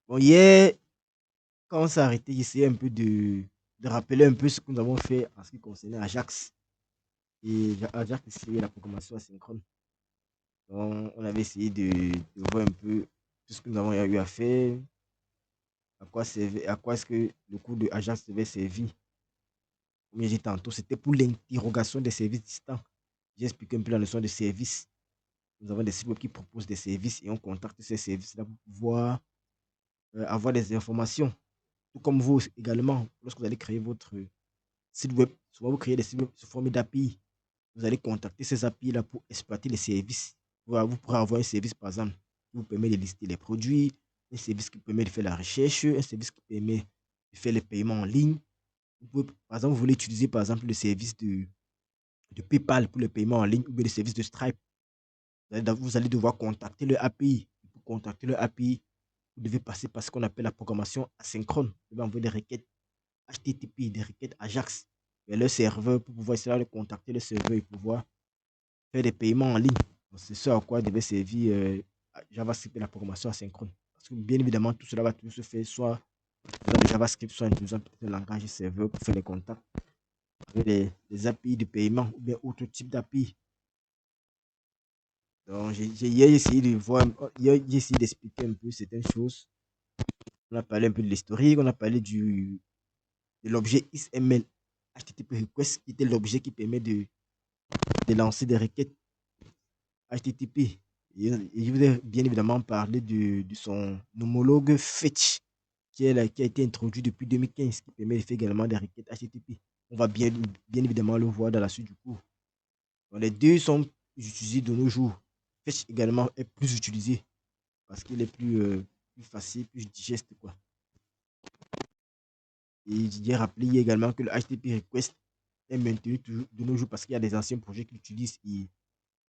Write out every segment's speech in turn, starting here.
Bon, hier, quand on s'est arrêté, j'essayais un peu de rappeler un peu ce que nous avons fait en ce qui concernait Ajax. Et Ajax, c'est la programmation asynchrone. Donc, on avait essayé de voir un peu tout ce que nous avons eu à faire, à quoi est-ce que le cours de Ajax devait servir. Comme j'ai dit tantôt, c'était pour l'interrogation des services distants. J'ai expliqué un peu la notion de service. Nous avons des sites web qui proposent des services et on contacte ces services-là pour pouvoir avoir des informations. Tout comme vous également, lorsque vous allez créer votre site web, souvent vous créez des sites web sous forme d'API. Vous allez contacter ces API-là pour exploiter les services. Voilà, vous pourrez avoir un service, par exemple, qui vous permet de lister les produits, un service qui permet de faire la recherche, un service qui permet de faire les paiements en ligne. Vous pouvez, par exemple, vous voulez utiliser, par exemple, le service de PayPal pour le paiement en ligne ou bien le service de Stripe. Vous allez devoir contacter le API. Pour contacter le API, vous devez passer par ce qu'on appelle la programmation asynchrone. Vous devez envoyer des requêtes HTTP, des requêtes Ajax vers le serveur pour pouvoir essayer de contacter le serveur et pouvoir faire des paiements en ligne. C'est ce à quoi devait servir JavaScript et la programmation asynchrone. Parce que bien évidemment, tout cela va toujours se faire soit en utilisant JavaScript, soit en utilisant peut-être le langage serveur pour faire les contacts avec les API de paiement ou bien autre type d'API. Donc, hier essayé de voir, hier, j'ai essayé d'expliquer un peu certaines choses. On a parlé un peu de l'historique, on a parlé de l'objet XML HTTP request, qui était l'objet qui permet de lancer des requêtes HTTP. Et je vous ai bien évidemment parlé de son homologue Fetch, qui a été introduit depuis 2015, qui permet de faire également des requêtes HTTP. On va bien évidemment le voir dans la suite du cours. Donc, les deux sont utilisés de nos jours. Fetch également est plus utilisé parce qu'il est plus facile, plus digeste, quoi. Et j'ai rappelé également que le HTTP request est maintenu toujours de nos jours parce qu'il y a des anciens projets qui l'utilisent et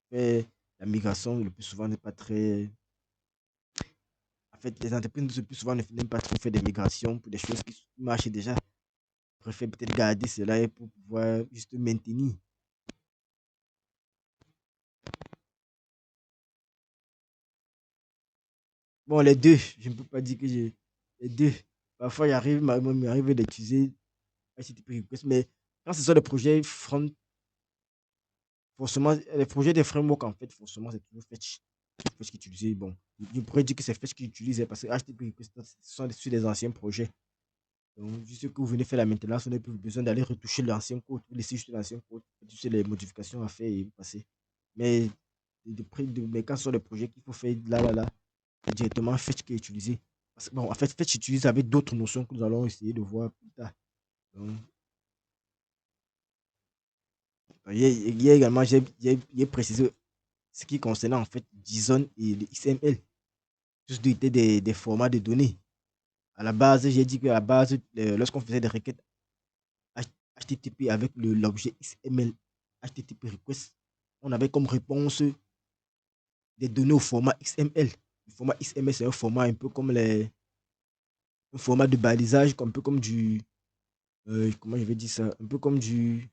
fait la migration le plus souvent n'est pas très. En fait, les entreprises le plus souvent n'aiment pas trop faire des migrations pour des choses qui marchent déjà. Ils préfèrent peut-être garder cela pour pouvoir juste maintenir. Bon, les deux, je ne peux pas dire que j'ai les deux. Parfois, il m'arrive d'utiliser HTTP request, mais quand ce sont des projets front, forcément, les projets des frameworks, en fait, forcément, c'est toujours Fetch. Fetch qui utilise. Bon, je pourrais dire que c'est Fetch qui utilise parce que HTTP request, ce sont sur des anciens projets. Donc, juste que vous venez faire la maintenance, vous n'avez plus besoin d'aller retoucher l'ancien code. Vous laissez juste l'ancien code, tu sais les modifications à faire et vous passez. Mais, mais quand ce sont des projets qu'il faut faire là, c'est directement Fetch qui est utilisé. Parce que, bon, en fait, Fetch utilise avec d'autres notions que nous allons essayer de voir plus tard. Donc, il y a également, j'ai précisé ce qui concernait en fait JSON et le XML. Tous deux étaient des formats de données. À la base, j'ai dit qu'à la base, lorsqu'on faisait des requêtes HTTP avec l'objet XML HTTP request, on avait comme réponse des données au format XML. Le format XML, c'est un format un peu comme un format de balisage, un peu comme comment je vais dire ça, un peu comme du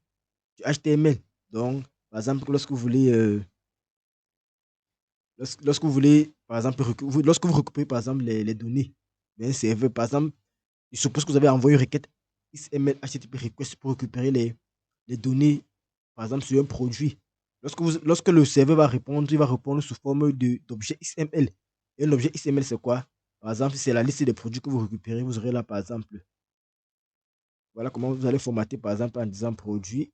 HTML. Donc, par exemple, lorsque vous voulez, par exemple, lorsque vous récupérez, par exemple, les données d'un serveur, par exemple, je suppose que vous avez envoyé une requête XML HTTP request pour récupérer les données, par exemple, sur un produit. Lorsque le serveur va répondre, il va répondre sous forme d'objet XML. Et l'objet XML, c'est quoi? Par exemple, c'est la liste des produits que vous récupérez. Vous aurez là, par exemple, voilà comment vous allez formater, par exemple, en disant produit.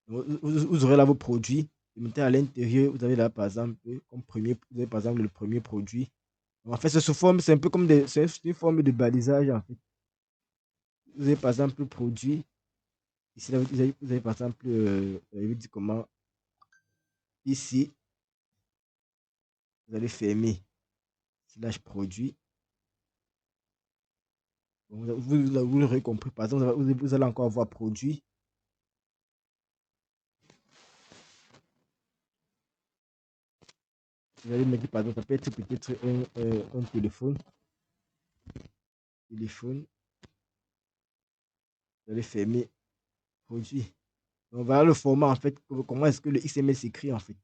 Vous aurez là vos produits. Et maintenant, à l'intérieur, vous avez là, par exemple, comme premier, vous avez par exemple le premier produit. En fait, c'est un peu comme c'est une forme de balisage, en fait. Vous avez par exemple le produit. Ici, là, vous avez par exemple, je vais dire comment, ici, vous allez fermer slash produit. Vous l'aurez compris. Par exemple, vous allez encore avoir produit. Vous allez mettre, par exemple, ça peut être peut-être un téléphone. Téléphone. Vous allez fermer produit. Donc, voilà le format, en fait. Comment est-ce que le XML s'écrit, en fait.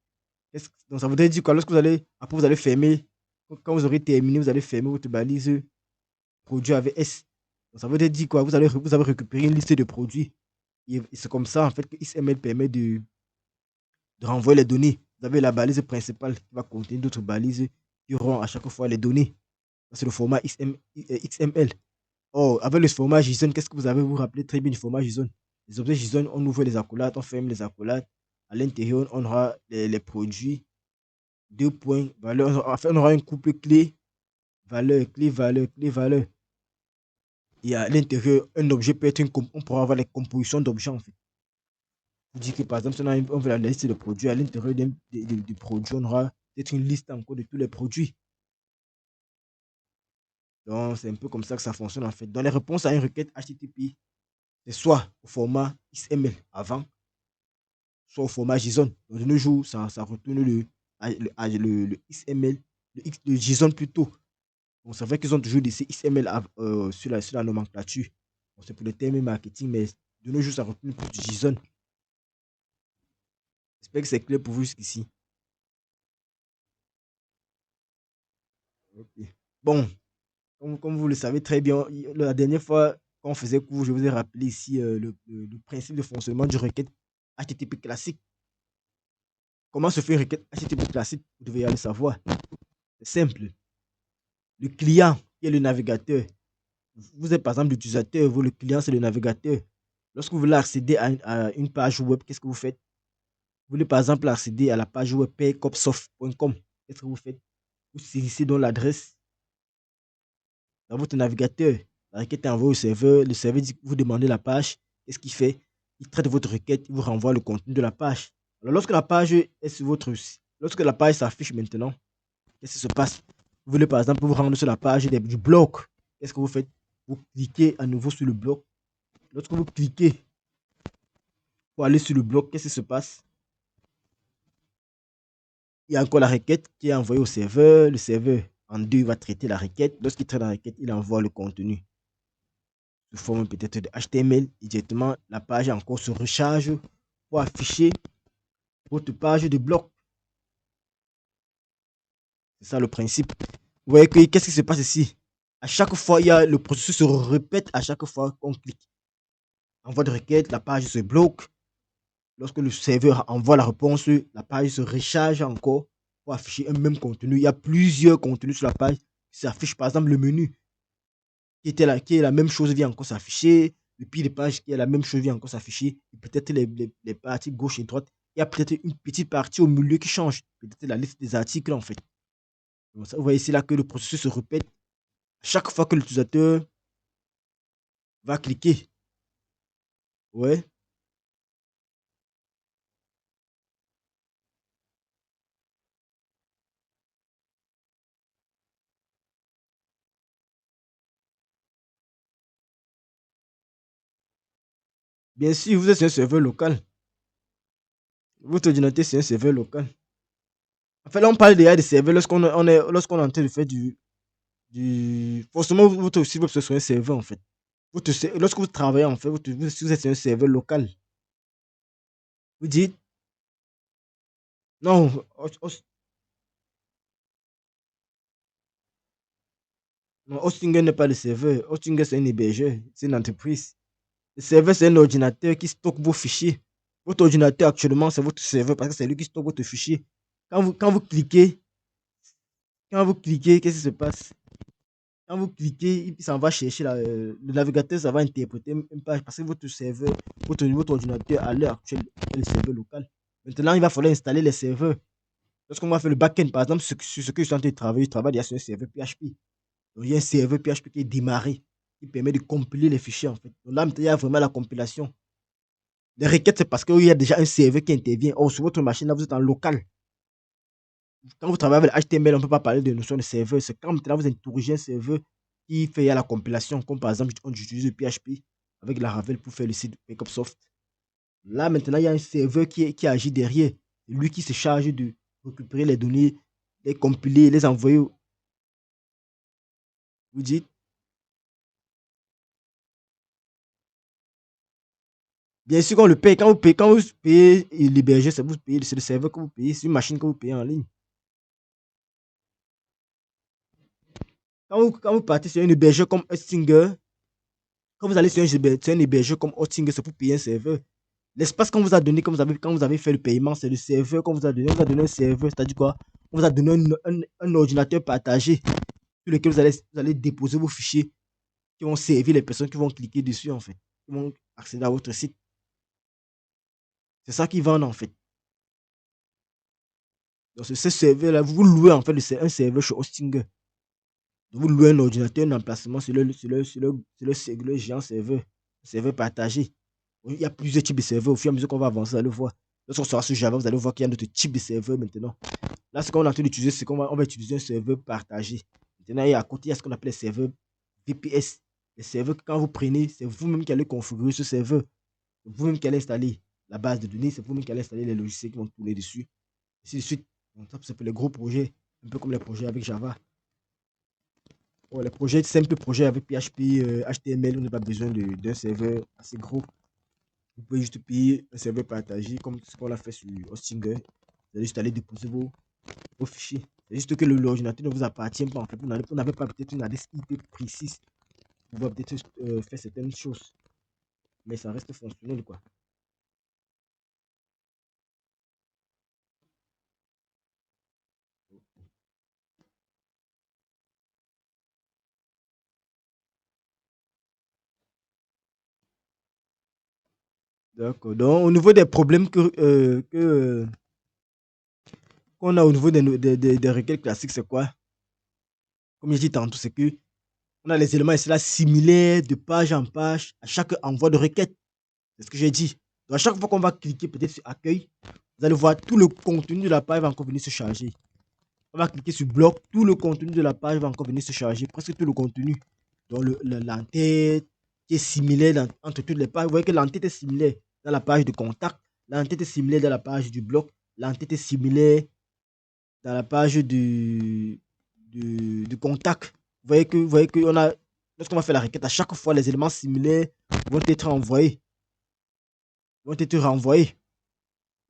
Donc, ça voudrait dire quoi? Lorsque après, vous allez fermer, quand vous aurez terminé, vous allez fermer votre balise produit avec S. Donc, ça veut dire quoi? Vous avez récupéré une liste de produits. Et c'est comme ça, en fait, que XML permet de renvoyer les données. Vous avez la balise principale qui va contenir d'autres balises qui auront à chaque fois les données. C'est le format XML. Oh, avec le format JSON, qu'est-ce que vous avez? Vous vous rappelez très bien du format JSON. Les objets JSON, on ouvre les accolades, on ferme les accolades. À l'intérieur, on aura les produits, deux points, valeur. Enfin, on aura un couple clé, valeur, clé, valeur, clé, valeur. Et à l'intérieur, un objet peut être on pourra avoir les compositions d'objets en fait. Vous dites que par exemple, si on veut la liste de produits, à l'intérieur du produit, on aura peut-être une liste encore de tous les produits. Donc, c'est un peu comme ça que ça fonctionne en fait. Dans les réponses à une requête HTTP, c'est soit au format XML avant, soit au format JSON. Donc, de nos jours, ça retourne le XML, le JSON plutôt. Donc, c'est vrai qu'ils ont toujours des XML sur la nomenclature. Bon, c'est pour le terme marketing, mais de nos jours, ça retourne plus du JSON. J'espère que c'est clair pour vous jusqu'ici. Ok. Bon, comme vous le savez très bien, la dernière fois, quand on faisait cours, je vous ai rappelé ici le principe de fonctionnement du requête HTTP classique. Comment se fait une requête HTTP classique? Vous devez aller savoir. C'est simple. Le client, qui est le navigateur, vous êtes par exemple l'utilisateur, vous, le client, c'est le navigateur. Lorsque vous voulez accéder à une page web, qu'est-ce que vous faites? Vous voulez par exemple accéder à la page web paycopsoft.com. Qu'est-ce que vous faites? Vous saisissez donc l'adresse dans votre navigateur. La requête est envoyée au serveur. Le serveur dit que vous demandez la page. Qu'est-ce qu'il fait? Il traite votre requête, il vous renvoie le contenu de la page. Alors, lorsque la page est sur votre site, lorsque la page s'affiche maintenant, qu'est-ce qui se passe? Vous voulez par exemple vous rendre sur la page du blog. Qu'est-ce que vous faites? Vous cliquez à nouveau sur le blog. Lorsque vous cliquez pour aller sur le blog, qu'est-ce qui se passe? Il y a encore la requête qui est envoyée au serveur. Le serveur, en deux, va traiter la requête. Lorsqu'il traite la requête, il envoie le contenu sous forme peut-être de HTML. Et directement, la page encore se recharge pour afficher votre page de blog. C'est ça le principe. Vous voyez que qu'est-ce qui se passe ici? À chaque fois, le processus se répète à chaque fois qu'on clique. Envoi de requête, la page se bloque. Lorsque le serveur envoie la réponse, la page se recharge encore pour afficher un même contenu. Il y a plusieurs contenus sur la page qui s'affichent. Par exemple, le menu qui est la même chose vient encore s'afficher. Le pied de page qui est la même chose vient encore s'afficher. Peut-être les parties gauche et droite. Il y a peut-être une petite partie au milieu qui change. Peut-être la liste des articles en fait. Donc ça, vous voyez ici là que le processus se répète chaque fois que l'utilisateur va cliquer. Ouais. Bien sûr, vous êtes sur un serveur local. Votre ordinateur, c'est un serveur local. En fait, là, on parle déjà des serveurs lorsqu'on est en train de faire forcément, votre site web, ce serait un serveur, en fait. Lorsque vous travaillez, en fait, vous êtes sur un serveur local. Vous dites, non, Hostinger n'est pas le serveur. Hostinger, c'est un hébergeur, c'est une entreprise. Le serveur, c'est un ordinateur qui stocke vos fichiers. Votre ordinateur, actuellement, c'est votre serveur parce que c'est lui qui stocke votre fichier. Quand vous cliquez, qu'est-ce qui se passe? Quand vous cliquez, ça va chercher le navigateur, ça va interpréter une page parce que votre serveur, votre ordinateur à l'heure actuelle est le serveur local. Maintenant, il va falloir installer les serveurs. Lorsqu'on va faire le back-end, par exemple, sur ce que je suis en train de travailler, je travaille sur un serveur PHP. Donc, il y a un serveur PHP qui est démarré, qui permet de compiler les fichiers en fait. Donc là, il y a vraiment la compilation. Les requêtes, c'est parce qu'il y a déjà un serveur qui intervient. Or, sur votre machine, là, vous êtes en local. Quand vous travaillez avec HTML, on ne peut pas parler de notion de serveur. C'est quand maintenant vous interrogez un serveur qui fait la compilation, comme par exemple, on utilise le PHP avec la Ravel pour faire le site Microsoft. Là, maintenant, il y a un serveur qui agit derrière. C'est lui qui se charge de récupérer les données, les compiler, les envoyer. Vous dites, Bien sûr qu'on le paye. Quand vous payez l'hébergeur, c'est le serveur que vous payez, c'est une machine que vous payez en ligne. Quand vous partez sur un hébergeur comme Hostinger, quand vous allez sur un hébergeur comme Hostinger, c'est pour payer un serveur. L'espace qu'on vous a donné, quand vous avez fait le paiement, c'est le serveur qu'on vous a donné. On vous a donné un serveur, c'est-à-dire quoi? On vous a donné un ordinateur partagé sur lequel vous allez déposer vos fichiers qui vont servir les personnes qui vont cliquer dessus, en fait, qui vont accéder à votre site. C'est ça qu'ils vendent, en fait. Donc, ce serveur-là, vous louez, en fait, un serveur chez Hostinger. Vous louez un ordinateur, un emplacement sur le géant serveur partagé. Il y a plusieurs types de serveurs. Au fur et à mesure qu'on va avancer, vous allez voir. Lorsqu'on sera sur Java, vous allez voir qu'il y a d'autres types de serveurs maintenant. Là, ce qu'on est en train d'utiliser, c'est qu'on va utiliser un serveur partagé. Maintenant, à côté, il y a ce qu'on appelle les serveurs VPS. Les serveurs que quand vous prenez, c'est vous-même qui allez configurer ce serveur. C'est vous-même qui allez installer la base de données, c'est vous-même qui allez installer les logiciels qui vont tourner dessus. Ainsi de suite. Donc, ça, c'est pour les gros projets, un peu comme les projets avec Java. Les projets, simples projets avec PHP, HTML, on n'a pas besoin d'un serveur assez gros. Vous pouvez juste payer un serveur partagé comme ce qu'on a fait sur Hostinger. Vous allez juste aller déposer vos fichiers. C'est juste que l'ordinateur ne vous appartient pas. En fait, vous n'avez pas peut-être une adresse IP précise pour pouvoir peut-être faire certaines choses. Mais ça reste fonctionnel, quoi. D'accord. Donc, au niveau des problèmes qu'on a au niveau des requêtes classiques, c'est quoi? Comme j'ai dit tantôt, c'est que on a les éléments ici là similaires de page en page à chaque envoi de requête. C'est ce que j'ai dit. Donc, à chaque fois qu'on va cliquer peut-être sur accueil, vous allez voir tout le contenu de la page va encore venir se charger. On va cliquer sur bloc, tout le contenu de la page va encore venir se charger, presque tout le contenu. Donc l'entête qui est similaire entre toutes les pages. Vous voyez que l'entête est similaire dans la page de contact, l'entête est similaire dans la page du bloc, l'entête est similaire dans la page du contact. Vous voyez que lorsqu'on va faire la requête, à chaque fois, les éléments similaires vont être envoyés, vont être renvoyés.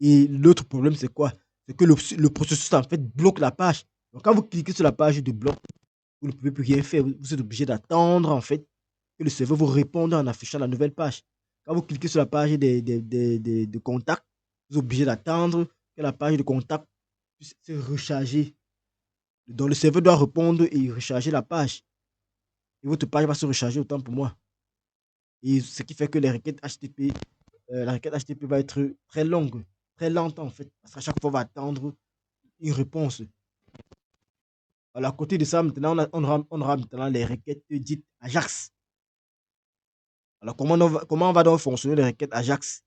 Et l'autre problème, c'est quoi? C'est que le processus, en fait, bloque la page. Donc, quand vous cliquez sur la page de bloc, vous ne pouvez plus rien faire. Vous êtes obligé d'attendre, en fait, que le serveur vous réponde en affichant la nouvelle page. Quand vous cliquez sur la page de contact, vous êtes obligé d'attendre que la page de contact puisse se recharger. Donc, le serveur doit répondre et recharger la page. Et votre page va se recharger autant pour moi. Et ce qui fait que la requête HTTP va être très longue, très lente en fait. Parce qu'à chaque fois, on va attendre une réponse. Alors, à côté de ça, maintenant, on aura maintenant les requêtes dites Ajax. Alors, comment on va donc fonctionner les requêtes Ajax?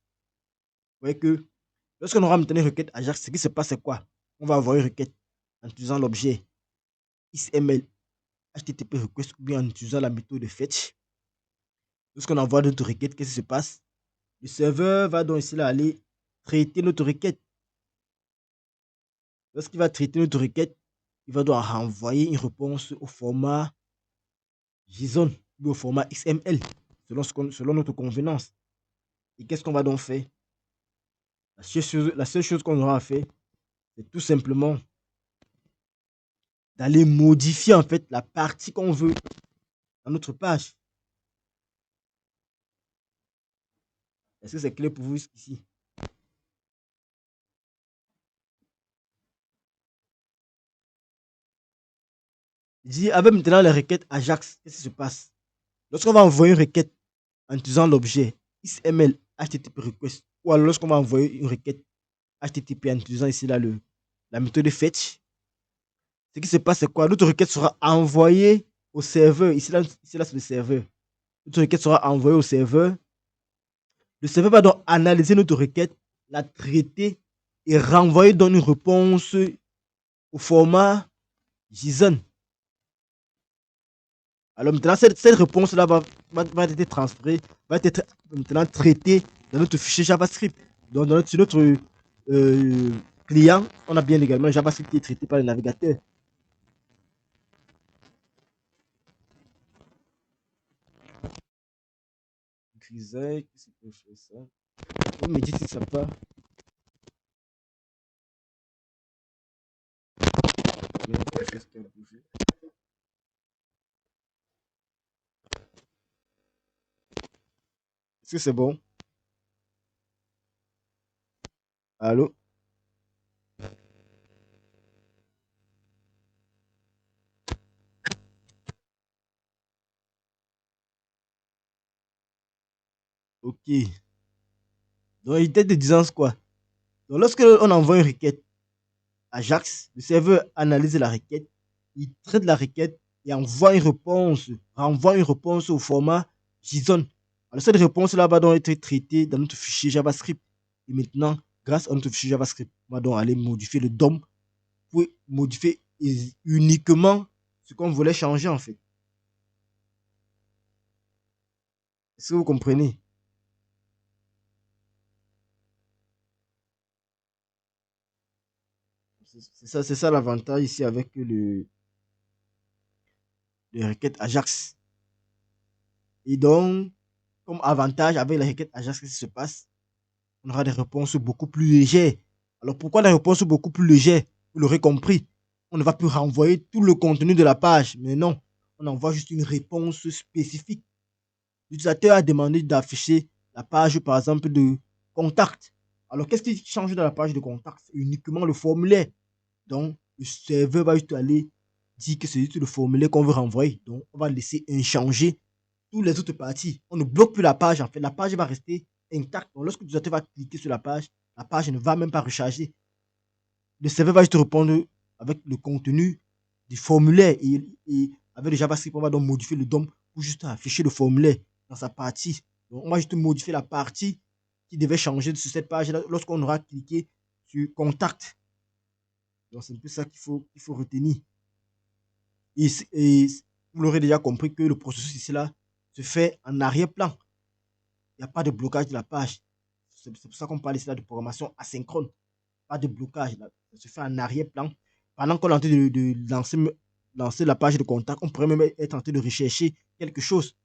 Vous voyez que lorsqu'on aura maintenant une requête Ajax, ce qui se passe, c'est quoi? On va avoir une requête en utilisant l'objet XML HTTP request ou bien en utilisant la méthode de fetch. Lorsqu'on envoie notre requête, qu'est-ce qui se passe? Le serveur va donc ici là aller traiter notre requête. Lorsqu'il va traiter notre requête, il va donc renvoyer une réponse au format JSON ou au format XML, selon notre convenance. Et qu'est-ce qu'on va donc faire? La seule chose qu'on aura à faire, c'est tout simplement d'aller modifier en fait la partie qu'on veut dans notre page. Est-ce que c'est clair pour vous ici? Je dis, avec maintenant les requêtes Ajax, qu'est-ce qui se passe? Lorsqu'on va envoyer une requête en utilisant l'objet XML HTTP request, ou alors lorsqu'on va envoyer une requête HTTP en utilisant ici là la méthode fetch, ce qui se passe, c'est quoi? Notre requête sera envoyée au serveur. Ici là c'est le serveur. Notre requête sera envoyée au serveur. Le serveur va donc analyser notre requête, la traiter et renvoyer dans une réponse au format JSON. Alors maintenant, cette réponse-là va être transférée, va être maintenant traitée dans notre fichier JavaScript. Donc, sur notre euh, client, on a bien également JavaScript qui est traité par le navigateur. Qu'est-ce que peut faire ça? Vous me dites si ça part. Mais qu'est-ce qui a bougé? Est-ce que c'est bon? Allô? Ok. Donc, il était de disance quoi? Donc, lorsque on envoie une requête à Ajax, le serveur analyse la requête, il traite la requête et envoie une réponse, renvoie une réponse au format JSON. Alors, cette réponse-là va donc être traitée dans notre fichier JavaScript. Et maintenant, grâce à notre fichier JavaScript, on va donc aller modifier le DOM pour modifier uniquement ce qu'on voulait changer en fait. Est-ce que vous comprenez? C'est ça l'avantage ici avec le requête Ajax. Et donc, comme avantage avec la requête Ajax, qu'est-ce qui se passe? On aura des réponses beaucoup plus légères. Alors pourquoi des réponses beaucoup plus légères? Vous l'aurez compris. On ne va plus renvoyer tout le contenu de la page, mais non, on envoie juste une réponse spécifique. L'utilisateur a demandé d'afficher la page, par exemple, de contact. Alors qu'est-ce qui change dans la page de contact? Uniquement le formulaire. Donc, le serveur va juste aller dire que c'est juste le formulaire qu'on veut renvoyer. Donc, on va laisser inchanger toutes les autres parties. On ne bloque plus la page, en fait. La page va rester intacte. Donc, lorsque l'utilisateur va cliquer sur la page ne va même pas recharger. Le serveur va juste répondre avec le contenu du formulaire et avec le JavaScript, on va donc modifier le DOM pour juste afficher le formulaire dans sa partie. Donc, on va juste modifier la partie qui devait changer sur cette page lorsqu'on aura cliqué sur contact. Donc, c'est un peu ça qu'il faut retenir. Et vous l'aurez déjà compris que le processus ici là se fait en arrière-plan. Il n'y a pas de blocage de la page. C'est pour ça qu'on parle ici là de programmation asynchrone. Pas de blocage. Là. Ça se fait en arrière-plan. Pendant qu'on est en train de lancer la page de contact, on pourrait même être en train de rechercher quelque chose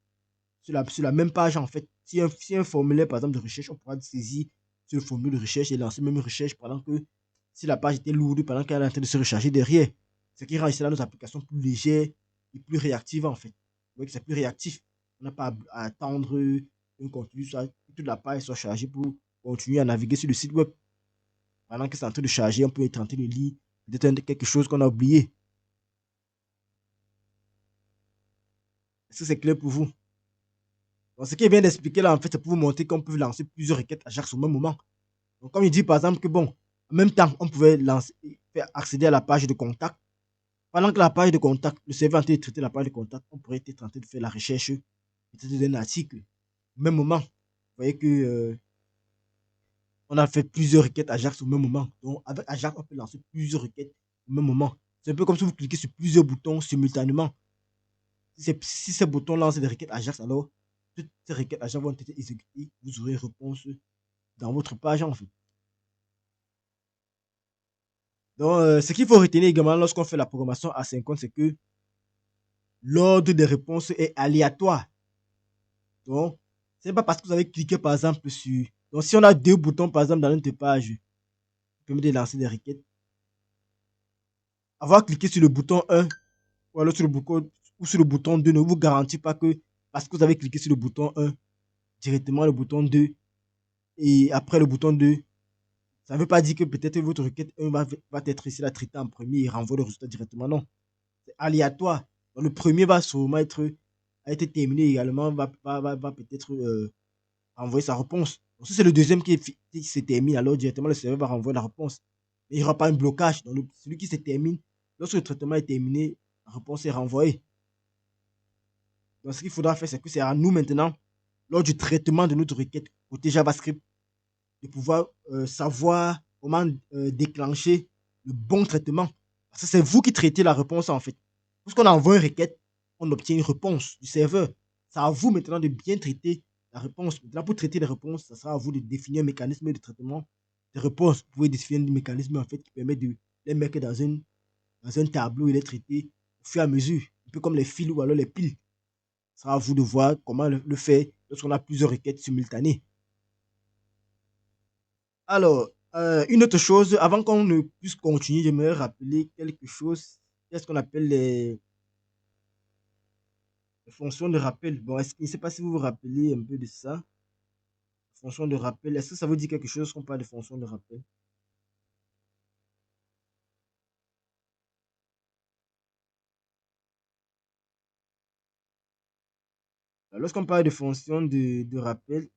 sur la même page en fait. Si un formulaire par exemple de recherche, on pourra saisir sur le formulaire de recherche et lancer même une recherche pendant que si la page était lourde, pendant qu'elle est en train de se recharger derrière. Ce qui rend ici là nos applications plus légères et plus réactives en fait. Donc c'est plus réactif. On n'a pas à attendre un contenu, soit toute la page soit chargée pour continuer à naviguer sur le site web. Pendant que c'est en train de charger, on peut être en train de lire peut-être quelque chose qu'on a oublié. Est-ce que c'est clair pour vous? Donc, ce qui est bien d'expliquer là, en fait, c'est pour vous montrer qu'on peut lancer plusieurs requêtes à chaque au même moment. Donc, comme il dit par exemple que bon, en même temps, on pouvait faire accéder à la page de contact. Pendant que la page de contact, le serveur est en train de traiter la page de contact, on pourrait être en train de faire la recherche peut-être d'un article. Au même moment, vous voyez que on a fait plusieurs requêtes Ajax au même moment. Donc, avec Ajax, on peut lancer plusieurs requêtes au même moment. C'est un peu comme si vous cliquez sur plusieurs boutons simultanément. Si ces boutons lancent des requêtes Ajax, alors toutes ces requêtes Ajax vont être exécutées. Vous aurez une réponse dans votre page en fait. Donc, ce qu'il faut retenir également lorsqu'on fait la programmation asynchrone, c'est que l'ordre des réponses est aléatoire. Donc, ce n'est pas parce que vous avez cliqué par exemple sur. Donc, si on a deux boutons par exemple dans notre page, qui permet de lancer des requêtes, avoir cliqué sur le bouton 1 ou alors sur le bouton 2 ne vous garantit pas que parce que vous avez cliqué sur le bouton 1, directement le bouton 2 et après le bouton 2, ça ne veut pas dire que peut-être votre requête 1 va être ici la traitée en premier et renvoie le résultat directement. Non, c'est aléatoire. Donc, le premier va sûrement a été terminé également, va peut-être envoyer sa réponse. Donc, si c'est le deuxième qui se termine, alors directement le serveur va renvoyer la réponse. Mais il n'y aura pas un blocage. Donc, celui qui se termine, lorsque le traitement est terminé, la réponse est renvoyée. Donc, ce qu'il faudra faire, c'est que c'est à nous maintenant, lors du traitement de notre requête côté JavaScript, de pouvoir savoir comment déclencher le bon traitement. Parce que c'est vous qui traitez la réponse en fait. Lorsqu'on envoie une requête, on obtient une réponse du serveur. C'est à vous maintenant de bien traiter la réponse. Maintenant, pour traiter les réponses, ça sera à vous de définir un mécanisme de traitement des réponses. Vous pouvez définir un mécanisme en fait qui permet de les mettre dans un tableau et les traiter au fur et à mesure. Un peu comme les fils ou alors les piles. Ce sera à vous de voir comment le faire lorsqu'on a plusieurs requêtes simultanées. Alors, une autre chose, avant qu'on ne puisse continuer, j'aimerais rappeler quelque chose. Qu'est-ce qu'on appelle les fonctions de rappel? Bon, je ne sais pas si vous vous rappelez un peu de ça. Fonction de rappel. Est-ce que ça vous dit quelque chose qu'on parle de fonction de rappel? Lorsqu'on parle de fonction de rappel,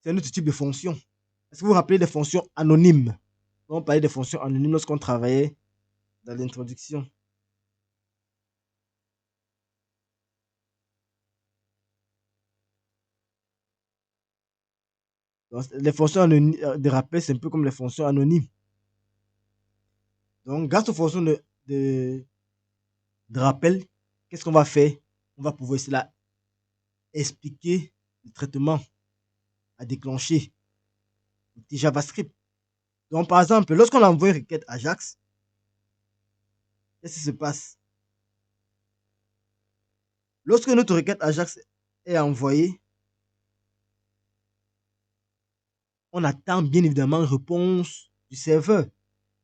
c'est un autre type de fonction. Est-ce que vous vous rappelez des fonctions anonymes? On parlait des fonctions anonymes lorsqu'on travaillait dans l'introduction. Donc, les fonctions de rappel, c'est un peu comme les fonctions anonymes. Donc, grâce aux fonctions de rappel, qu'est-ce qu'on va faire? On va pouvoir essayer là expliquer le traitement à déclencher côté JavaScript. Donc, par exemple, lorsqu'on envoie une requête Ajax, qu'est-ce qui se passe? Lorsque notre requête Ajax est envoyée, on attend bien évidemment une réponse du serveur.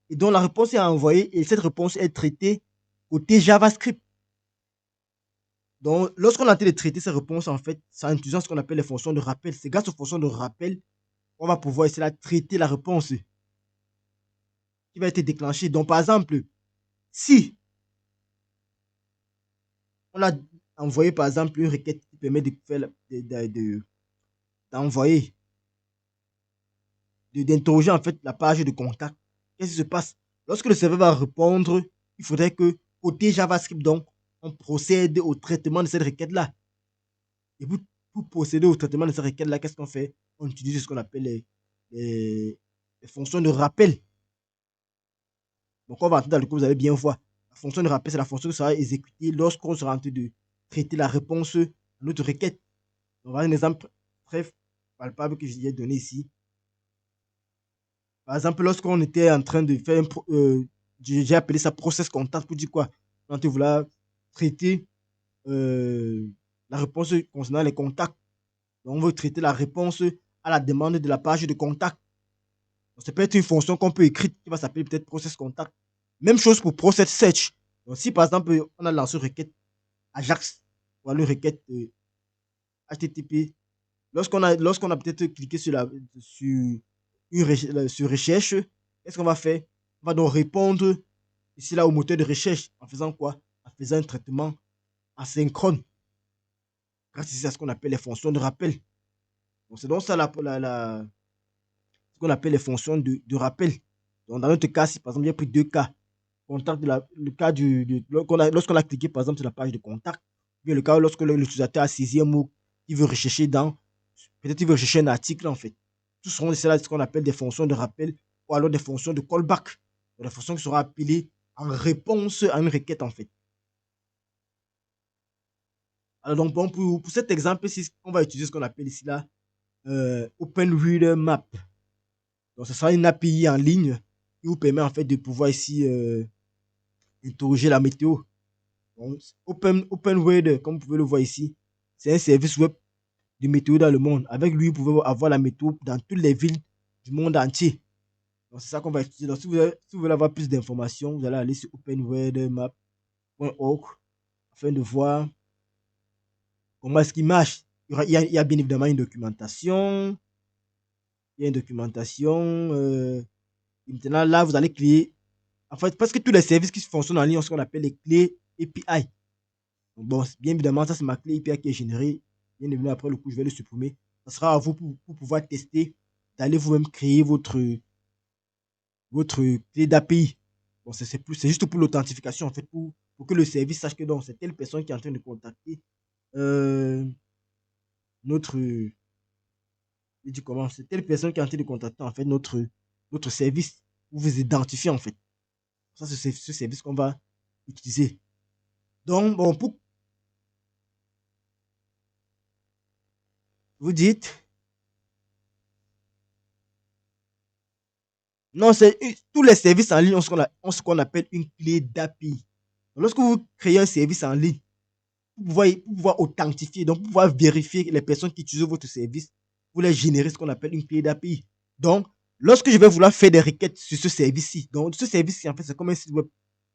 Et donc la réponse est envoyée et cette réponse est traitée côté JavaScript. Donc lorsqu'on a été de traiter ces réponses, en fait, c'est en utilisant ce qu'on appelle les fonctions de rappel. C'est grâce aux fonctions de rappel qu'on va pouvoir essayer de traiter la réponse qui va être déclenchée. Donc par exemple, si on a envoyé par exemple une requête qui permet de faire d'envoyer, d'interroger en fait la page de contact, qu'est-ce qui se passe? Lorsque le serveur va répondre, il faudrait que côté JavaScript, donc, on procède au traitement de cette requête-là. Et pour procéder au traitement de cette requête-là, qu'est-ce qu'on fait? On utilise ce qu'on appelle les fonctions de rappel. Donc, on va entrer dans le cours, vous allez bien voir. La fonction de rappel, c'est la fonction qui sera exécutée lorsqu'on sera en train de traiter la réponse à notre requête. On va avoir un exemple très palpable que je vais donner ici. Par exemple, lorsqu'on était en train de faire j'ai appelé ça process contact pour dire quoi? Quand tu voulais traiter euh, la réponse concernant les contacts. Donc, on veut traiter la réponse à la demande de la page de contact. Donc, ça peut être une fonction qu'on peut écrire qui va s'appeler peut-être process contact. Même chose pour process search. Donc, si par exemple, on a lancé une requête Ajax ou une requête HTTP, lorsqu'on a peut-être cliqué sur sur recherche, qu'est-ce qu'on va faire? On va donc répondre ici là au moteur de recherche en faisant quoi? En faisant un traitement asynchrone grâce à ce qu'on appelle les fonctions de rappel. Donc c'est donc ça ce qu'on appelle les fonctions de rappel. Donc dans notre cas, si par exemple il y a pris deux cas, contact le cas lorsqu'on a cliqué par exemple sur la page de contact, bien le cas lorsque l'utilisateur a saisi un mot, il veut rechercher peut-être il veut rechercher un article en fait. Tout seront ce qu'on appelle des fonctions de rappel ou alors des fonctions de callback. Des fonctions qui seront appelées en réponse à une requête en fait. Alors donc bon, pour cet exemple ici, on va utiliser ce qu'on appelle ici là OpenReaderMap. Donc ce sera une API en ligne qui vous permet en fait de pouvoir ici interroger la météo. Donc, OpenWeather, comme vous pouvez le voir ici, c'est un service web de météo dans le monde. Avec lui, vous pouvez avoir la météo dans toutes les villes du monde entier. Donc c'est ça qu'on va utiliser. Donc si vous voulez avoir plus d'informations, vous allez aller sur openweathermap.org afin de voir comment est-ce qu'il marche. Il y a bien évidemment une documentation. Il y a une documentation. Et maintenant, là, vous allez créer. En fait, parce que tous les services qui fonctionnent en ligne ont ce qu'on appelle les clés API. Donc, bon, bien évidemment, ça, c'est ma clé API qui est générée. Bien évidemment, après le coup, je vais le supprimer. Ça sera à vous pour pouvoir tester, d'aller vous-même créer votre clé d'API. Bon, c'est juste pour l'authentification, en fait, pour que le service sache que c'est telle personne qui est en train de contacter euh, notre. Je dis comment? C'est telle personne qui est en train de contacter, en fait, notre service pour vous identifier, en fait. Ça, c'est ce service qu'on va utiliser. Donc, bon, pour vous dites, non, tous les services en ligne ont ce qu'on appelle une clé d'API. Lorsque vous créez un service en ligne, pour pouvoir authentifier, donc pour pouvoir vérifier les personnes qui utilisent votre service, vous les générer ce qu'on appelle une clé d'API. Donc, lorsque je vais vouloir faire des requêtes sur ce service-ci, donc ce service-ci, en fait, c'est comme un site web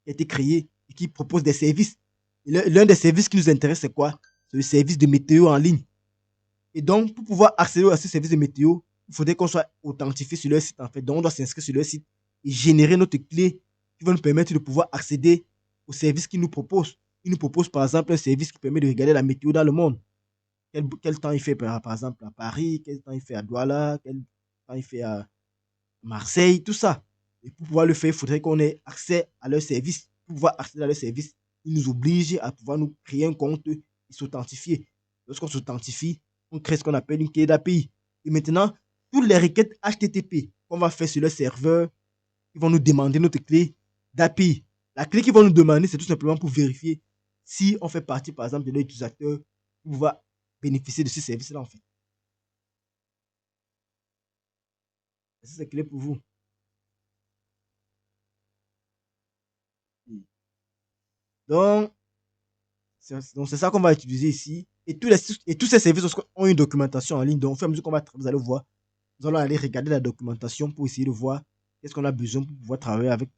qui a été créé et qui propose des services. L'un des services qui nous intéresse, c'est quoi? C'est le service de météo en ligne. Et donc, pour pouvoir accéder à ce service de météo, il faudrait qu'on soit authentifié sur leur site, en fait. Donc, on doit s'inscrire sur leur site et générer notre clé qui va nous permettre de pouvoir accéder au service qu'ils nous proposent. Ils nous proposent, par exemple, un service qui permet de regarder la météo dans le monde. Quel temps il fait, par exemple, à Paris, quel temps il fait à Douala, quel temps il fait à Marseille, tout ça. Et pour pouvoir le faire, il faudrait qu'on ait accès à leur service. Pour pouvoir accéder à leur service, ils nous obligent à pouvoir nous créer un compte et s'authentifier. Lorsqu'on s'authentifie, on crée ce qu'on appelle une clé d'API. Et maintenant, toutes les requêtes HTTP qu'on va faire sur le serveur, ils vont nous demander notre clé d'API. La clé qu'ils vont nous demander, c'est tout simplement pour vérifier si on fait partie, par exemple, de l'utilisateur pour pouvoir bénéficier de ce service-là, en fait. C'est clair pour vous. Donc, c'est ça qu'on va utiliser ici. Et tous ces services ont une documentation en ligne. Donc, au fur et à mesure qu'on va, vous allez voir, nous allons aller regarder la documentation pour essayer de voir qu'est-ce qu'on a besoin pour pouvoir travailler avec.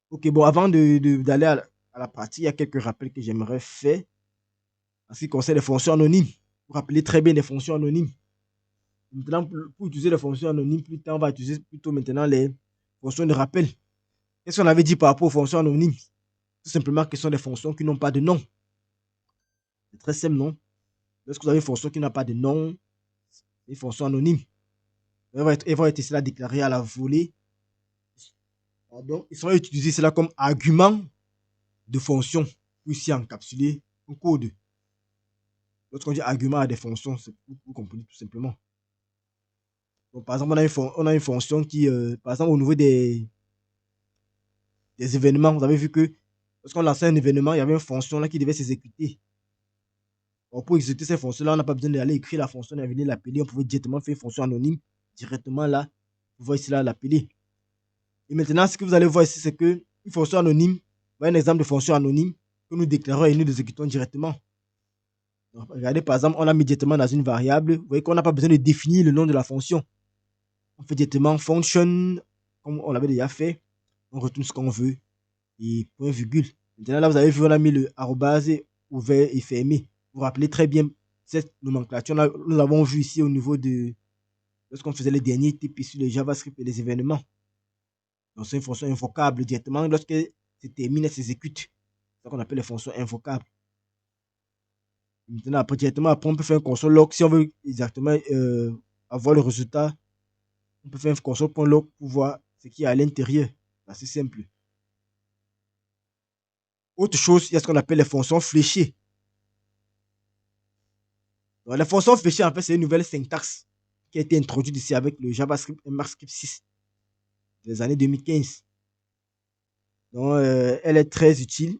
Ok, bon, avant d'aller à la partie, il y a quelques rappels que j'aimerais faire en ce qui concerne les fonctions anonymes. Vous rappelez très bien les fonctions anonymes. Maintenant, pour utiliser les fonctions anonymes, plus tard, on va utiliser plutôt maintenant les fonctions de rappel. Qu'est-ce qu'on avait dit par rapport aux fonctions anonymes? Tout simplement que ce sont des fonctions qui n'ont pas de nom. C'est très simple, non? Lorsque vous avez une fonction qui n'a pas de nom, c'est une fonction anonyme. Elles vont être cela déclarées à la volée. Pardon. Ils seront utilisés cela comme argument de fonction pour ici encapsuler un code. Lorsqu'on dit argument à des fonctions, c'est pour comprendre tout simplement. Donc, par exemple, on a une fonction qui, par exemple, au niveau des événements, vous avez vu que lorsqu'on lançait un événement, il y avait une fonction là qui devait s'exécuter. Pour exécuter cette fonction-là, on n'a pas besoin d'aller écrire la fonction et venir l'appeler. On pouvait directement faire une fonction anonyme directement là. Vous voyez ici là l'appeler. Et maintenant, ce que vous allez voir ici, c'est que une fonction anonyme, un exemple de fonction anonyme que nous déclarons et nous exécutons directement. Donc, regardez, par exemple, on a mis directement dans une variable. Vous voyez qu'on n'a pas besoin de définir le nom de la fonction. On fait directement function, comme on l'avait déjà fait. On retourne ce qu'on veut et point virgule. Maintenant, là, vous avez vu, on a mis le arrobase ouvert et fermé. Vous vous rappelez très bien cette nomenclature. Nous avons vu ici au niveau de lorsqu'on faisait les derniers types sur le JavaScript et les événements. Donc, c'est une fonction invocable directement lorsque c'est terminé, elle s'exécute. C'est ça qu'on appelle les fonctions invocables. Maintenant, directement, après, on peut faire un console log. Si on veut exactement avoir le résultat, on peut faire un console.log pour voir ce qu'il y a à l'intérieur. C'est simple. Autre chose, il y a ce qu'on appelle les fonctions fléchées. Donc, les fonctions fléchées, en fait, c'est une nouvelle syntaxe qui a été introduite ici avec le JavaScript et MarkScript 6 des années 2015. Donc, elle est très utile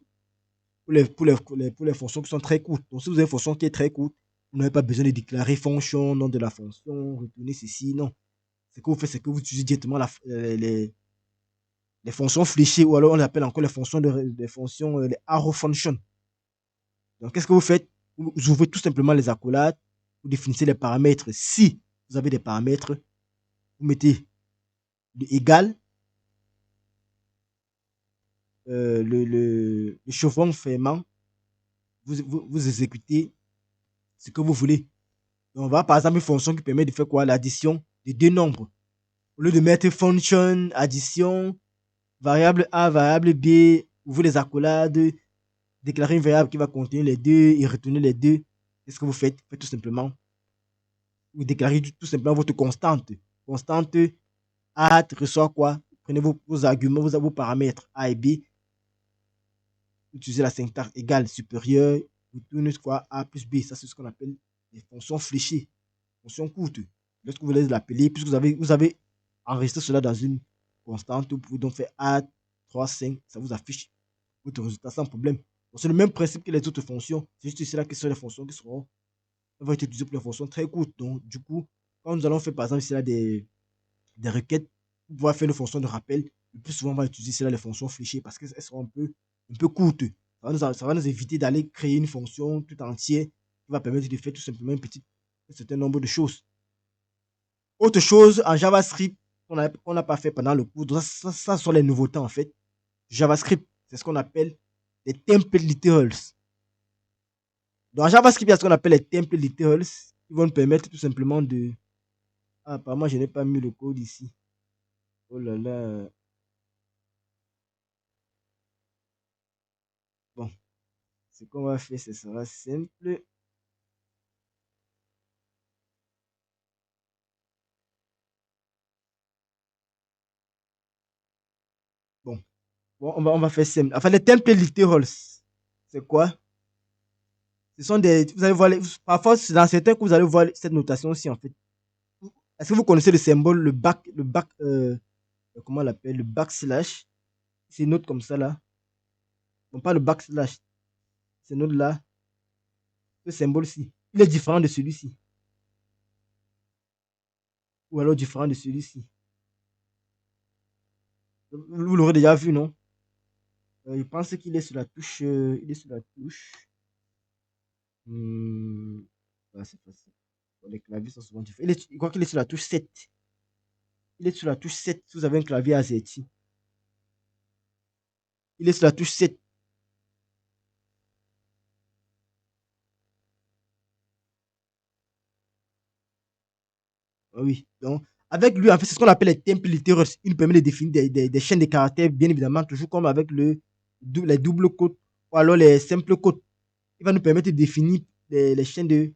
pour les fonctions qui sont très courtes. Donc, si vous avez une fonction qui est très courte, vous n'avez pas besoin de déclarer fonction, nom de la fonction, retourner ceci, non. Ce que vous faites, c'est que vous utilisez directement les fonctions fléchées, ou alors on appelle encore les fonctions, les arrow functions. Donc, qu'est-ce que vous faites? Vous ouvrez tout simplement les accolades, vous définissez les paramètres. Si vous avez des paramètres, vous mettez le égal, le chevron fermant, vous exécutez ce que vous voulez. Donc, on va par exemple une fonction qui permet de faire quoi? L'addition de deux nombres. Au lieu de mettre function, addition, variable A, variable B, ouvrez les accolades, déclarer une variable qui va contenir les deux et retourner les deux. Qu'est-ce que vous faites? Vous faites tout simplement, vous déclarez tout simplement votre constante. Constante A reçoit quoi? Prenez vos arguments, vos paramètres A et B, utilisez la syntaxe égale supérieure, vous tournez quoi? A plus B. Ça, c'est ce qu'on appelle les fonctions fléchées, fonctions courtes. Lorsque vous voulez l'appeler, puisque vous avez enregistré cela dans une constante, vous pouvez donc faire A 3, 5, ça vous affiche votre résultat sans problème. Donc, c'est le même principe que les autres fonctions. C'est juste ici là que ce sont les fonctions qui vont être utilisées pour les fonctions très courtes. Donc, du coup, quand nous allons faire par exemple ici là des requêtes, pour pouvoir faire une fonction de rappel, le plus souvent on va utiliser ici là les fonctions fléchées parce qu'elles seront un peu courtes. Ça va nous éviter d'aller créer une fonction tout entière qui va permettre de faire tout simplement un certain nombre de choses. Autre chose en JavaScript qu'on n'a pas fait pendant le cours, donc ça sont les nouveautés en fait. JavaScript, c'est ce qu'on appelle les template literals. Dans JavaScript, il y a ce qu'on appelle les template literals qui vont nous permettre tout simplement de. Ah, apparemment, je n'ai pas mis le code ici. Oh là là. Bon, ce qu'on va faire, ce sera simple. Bon, on va faire simple. Enfin, les templates literals, c'est quoi? Ce sont des. Vous allez voir, parfois, dans certains cours, vous allez voir cette notation aussi, en fait. Est-ce que vous connaissez le symbole, comment on l'appelle, le backslash? C'est une note comme ça, là. Non, pas le backslash. C'est une note là. Ce symbole-ci. Il est différent de celui-ci. Ou alors différent de celui-ci. Vous l'aurez déjà vu, non? Je pense qu'il est sur la touche. Il est sur la touche. Ah, c'est facile. Bon, les claviers sont souvent différents. Je crois qu'il est sur la touche 7. Il est sur la touche 7 si vous avez un clavier AZERTY. Il est sur la touche 7. Ah oui. Donc, avec lui, en fait, c'est ce qu'on appelle les templates littéraires. Il nous permet de définir des chaînes de caractères, bien évidemment, toujours comme avec les doubles codes ou alors les simples codes. Il va nous permettre de définir les chaînes de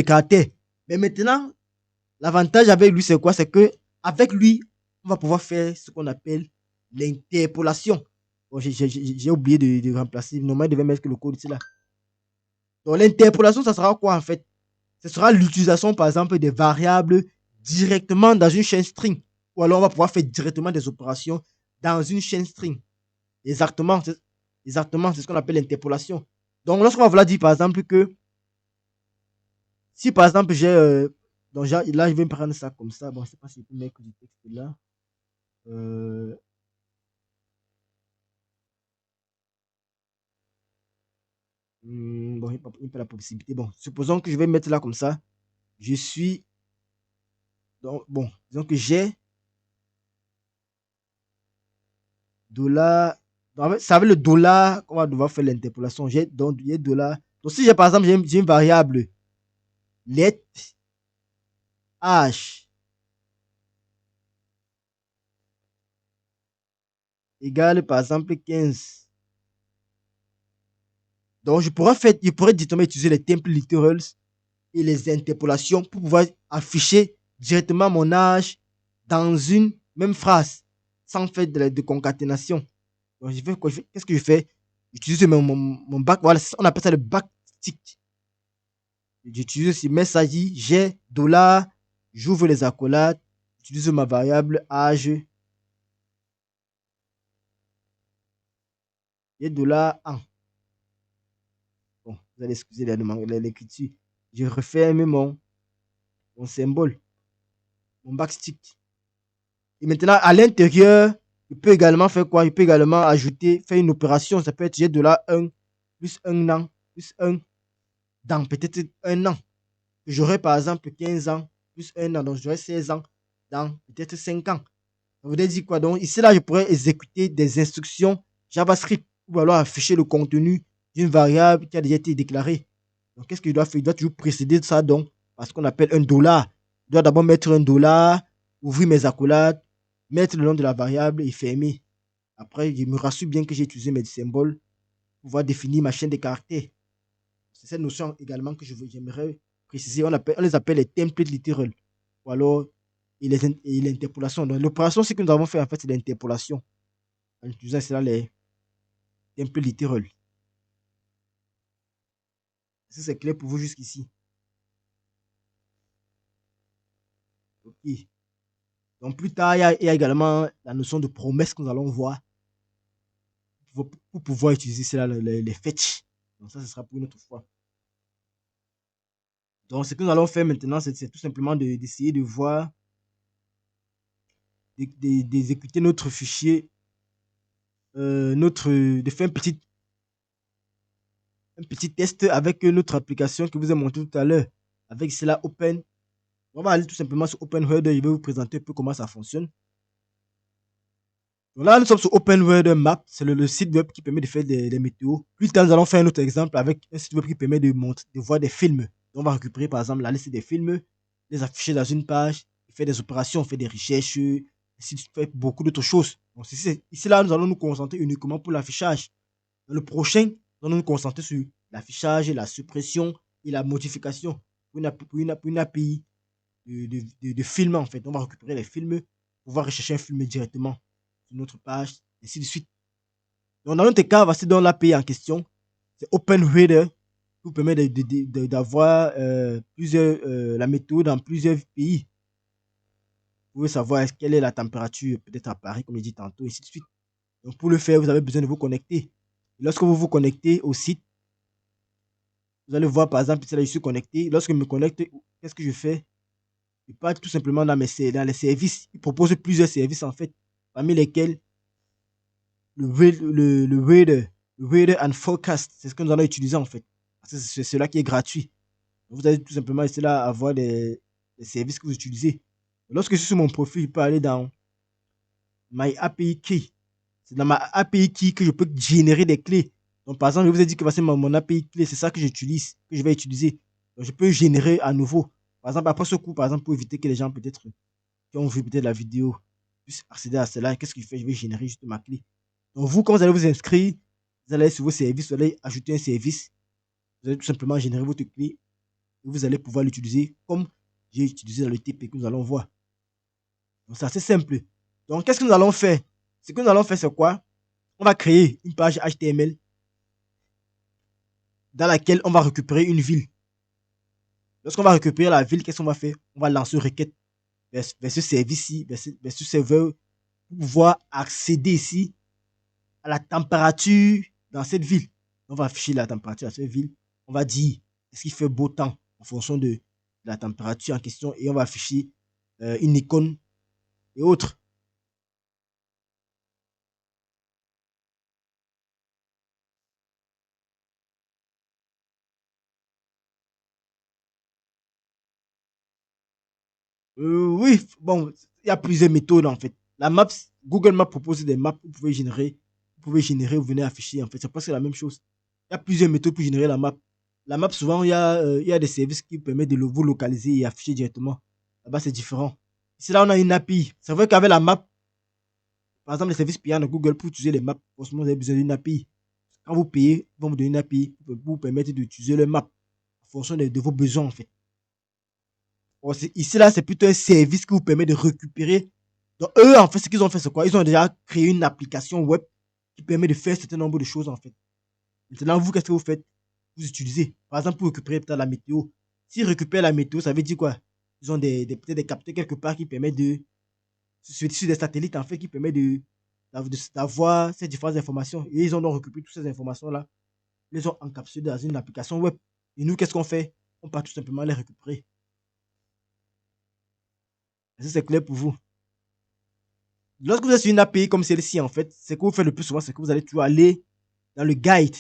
caractères. Mais maintenant, l'avantage avec lui, c'est quoi? C'est que avec lui, on va pouvoir faire ce qu'on appelle l'interpolation. Bon, j'ai oublié de remplacer. Normalement, il devait mettre le code ici là. Donc, l'interpolation, ça sera quoi en fait? Ce sera l'utilisation, par exemple, des variables directement dans une chaîne string. Ou alors, on va pouvoir faire directement des opérations dans une chaîne string. Exactement, c'est ce qu'on appelle l'interpolation. Donc, lorsqu'on va vouloir dire, par exemple, que si, par exemple, j'ai. Donc, là, je vais me prendre ça comme ça. Bon, je ne sais pas si je peux mettre du texte là. Euh, bon, il n'y a pas la possibilité. Bon, supposons que je vais mettre là comme ça. Je suis. Donc, bon, disons que j'ai dollar. Ça veut le dollar, on va devoir faire l'interpolation. J'ai donc il y a dollar. Donc si j'ai par exemple j'ai une variable let h égale par exemple 15. Donc je pourrais directement utiliser les templates literals et les interpolations pour pouvoir afficher directement mon âge dans une même phrase sans faire de concaténation. Donc qu'est-ce que je fais? J'utilise mon back, voilà, on appelle ça le backtick. J'utilise aussi message, j'ai dollar, j'ouvre les accolades, j'utilise ma variable âge et dollar 1. Bon, vous allez excuser l'écriture. Je referme mon symbole, mon backstick. Et maintenant, à l'intérieur, je peux également faire quoi? Je peux également ajouter, faire une opération. Ça peut être j'ai dollar 1 plus 1 an plus 1 dans peut-être un an. J'aurai par exemple 15 ans plus 1 an, donc j'aurai 16 ans dans peut-être 5 ans. Ça voudrait dire quoi? Donc ici, là, je pourrais exécuter des instructions JavaScript ou alors afficher le contenu d'une variable qui a déjà été déclarée. Donc qu'est-ce qu'il doit faire? Il doit toujours précéder de ça donc par ce qu'on appelle un dollar. Je dois d'abord mettre un dollar, ouvrir mes accolades, mettre le nom de la variable et fermer. Après, je me rassure bien que j'ai utilisé mes symboles pour pouvoir définir ma chaîne de caractères. C'est cette notion également que j'aimerais préciser. On les appelle les templates littérales. Ou alors, et l'interpolation. Donc, l'opération, ce que nous avons fait, en fait, c'est l'interpolation. En utilisant cela, les templates littérales. Est-ce que c'est clair pour vous jusqu'ici? Ok. Donc, plus tard, il y a également la notion de promesse que nous allons voir pour pouvoir utiliser cela, les fetch. Donc, ça, ce sera pour une autre fois. Donc, ce que nous allons faire maintenant, c'est tout simplement d'essayer de voir, d'exécuter notre fichier de faire un petit test avec notre application que vous ai montré tout à l'heure. Avec cela, Open. On va aller tout simplement sur Open Weather. Je vais vous présenter un peu comment ça fonctionne. Donc là, nous sommes sur Open Weather Map. C'est le site web qui permet de faire des météos. Plus tard, nous allons faire un autre exemple avec un site web qui permet de voir des films. Donc, on va récupérer par exemple la liste des films, les afficher dans une page, faire des opérations, faire des recherches, ainsi de faire beaucoup d'autres choses. Donc, ici là, nous allons nous concentrer uniquement pour l'affichage. Dans le prochain, nous allons nous concentrer sur l'affichage, la suppression et la modification pour une API de films en fait. On va récupérer les films, pouvoir rechercher un film directement sur notre page, et ainsi de suite. Donc, dans notre cas, voici dans l'API en question. C'est OpenReader qui vous permet d'avoir la météo dans plusieurs pays. Vous pouvez savoir quelle est la température, peut-être à Paris, comme je dit tantôt, et ainsi de suite. Donc, pour le faire, vous avez besoin de vous connecter. Et lorsque vous vous connectez au site, vous allez voir, par exemple, ici, là, je suis connecté. Lorsque je me connecte, qu'est-ce que je fais? Je pars tout simplement dans les services. Ils proposent plusieurs services, en fait, parmi lesquels le Weather and Forecast, c'est ce que nous allons utiliser, en fait. C'est cela qui est gratuit. Vous allez tout simplement essayer là avoir les services que vous utilisez. Lorsque je suis sur mon profil, je peux aller dans My API Key. C'est dans ma API Key que je peux générer des clés. Donc, par exemple, je vous ai dit que voici mon API clé, c'est ça que j'utilise, que je vais utiliser. Donc, je peux générer à nouveau. Par exemple, après ce coup, par exemple, pour éviter que les gens peut-être qui ont vu peut-être la vidéo puissent accéder à cela, qu'est-ce que je fais? Je vais générer juste ma clé. Donc, vous, quand vous allez vous inscrire, vous allez sur vos services, vous allez ajouter un service. Vous allez tout simplement générer votre clé et vous allez pouvoir l'utiliser comme j'ai utilisé dans le TP que nous allons voir. Donc, c'est assez simple. Donc, qu'est-ce que nous allons faire? Ce que nous allons faire, c'est quoi? On va créer une page HTML dans laquelle on va récupérer une ville. Lorsqu'on va récupérer la ville, qu'est-ce qu'on va faire? On va lancer une requête vers ce service-ci, vers ce serveur, pour pouvoir accéder ici à la température dans cette ville. On va afficher la température à cette ville. On va dire est-ce qu'il fait beau temps en fonction de la température en question et on va afficher une icône et autres. Oui, bon, il y a plusieurs méthodes en fait. La Maps, Google Maps propose des maps que vous pouvez générer, vous venez afficher en fait. C'est presque la même chose. Il y a plusieurs méthodes pour générer la map. La map, souvent, il y a des services qui permettent de vous localiser et afficher directement. Là-bas, c'est différent. Ici, là, on a une API. C'est vrai qu'avec la map, par exemple, les services payants de Google, pour utiliser les maps, forcément, vous avez besoin d'une API. Quand vous payez, ils vont vous donner une API pour vous permettre d'utiliser le map en fonction de vos besoins en fait. Bon, ici, là, c'est plutôt un service qui vous permet de récupérer. Donc, eux, en fait, ce qu'ils ont fait, c'est quoi? Ils ont déjà créé une application web qui permet de faire un certain nombre de choses, en fait. Maintenant, vous, qu'est-ce que vous faites? Vous utilisez. Par exemple, pour récupérer peut-être la météo. S'ils récupèrent la météo, ça veut dire quoi? Ils ont peut-être des capteurs quelque part qui permettent de. Sur des satellites, en fait, qui permettent d'avoir ces différentes informations. Et ils ont donc récupéré toutes ces informations-là. Ils les ont encapsulées dans une application web. Et nous, qu'est-ce qu'on fait? On part tout simplement les récupérer. Est-ce que c'est clair pour vous? Lorsque vous êtes sur une API comme celle-ci, en fait, ce que vous faites le plus souvent, c'est que vous allez toujours aller dans le guide,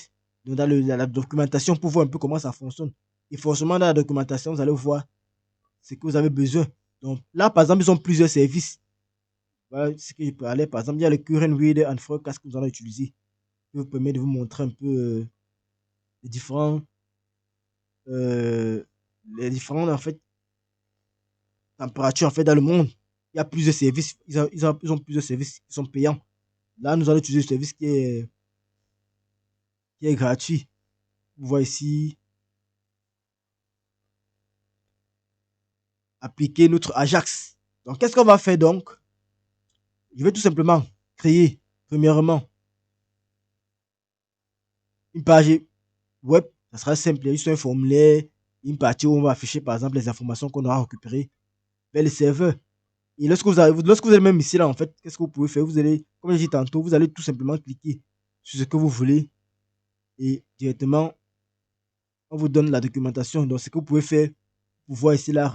donc dans la documentation pour voir un peu comment ça fonctionne. Et forcément, dans la documentation, vous allez voir ce que vous avez besoin. Donc là, par exemple, ils ont plusieurs services. Voilà ce que je peux aller. Par exemple, il y a le Current Reader and Forecast que vous allez utiliser. Qui vous permet de vous montrer un peu les différents, euh, en fait, températures en fait, dans le monde. Il y a plusieurs services. Ils ont plusieurs services qui sont payants. Là, nous allons utiliser le service qui est gratuit. Vous voyez ici, appliquer notre Ajax. Donc, qu'est-ce qu'on va faire donc? Je vais tout simplement créer, premièrement, une page web. Ça sera simple, il y a juste un formulaire, une partie où on va afficher par exemple les informations qu'on aura récupérées vers le serveur. Et lorsque vous allez même ici là, en fait, qu'est-ce que vous pouvez faire? Vous allez, comme j'ai dit tantôt, vous allez tout simplement cliquer sur ce que vous voulez et directement, on vous donne la documentation. Donc, ce que vous pouvez faire pour voir ici là,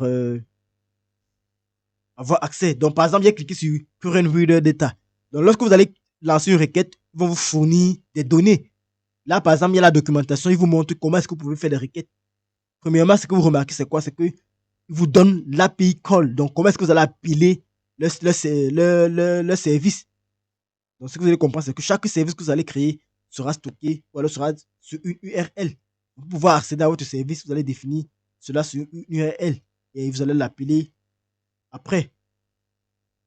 avoir accès. Donc, par exemple, il y a cliqué sur Current Reader Data. Donc, lorsque vous allez lancer une requête, ils vont vous fournir des données. Là, par exemple, il y a la documentation, ils vous montrent comment est-ce que vous pouvez faire des requêtes. Premièrement, ce que vous remarquez, c'est quoi? C'est qu'ils vous donnent l'API call. Donc, comment est-ce que vous allez appeler le service? Donc, ce que vous allez comprendre, c'est que chaque service que vous allez créer sera stocké ou alors sera sur une URL. Pour pouvoir accéder à votre service, vous allez définir cela sur une URL et vous allez l'appeler après.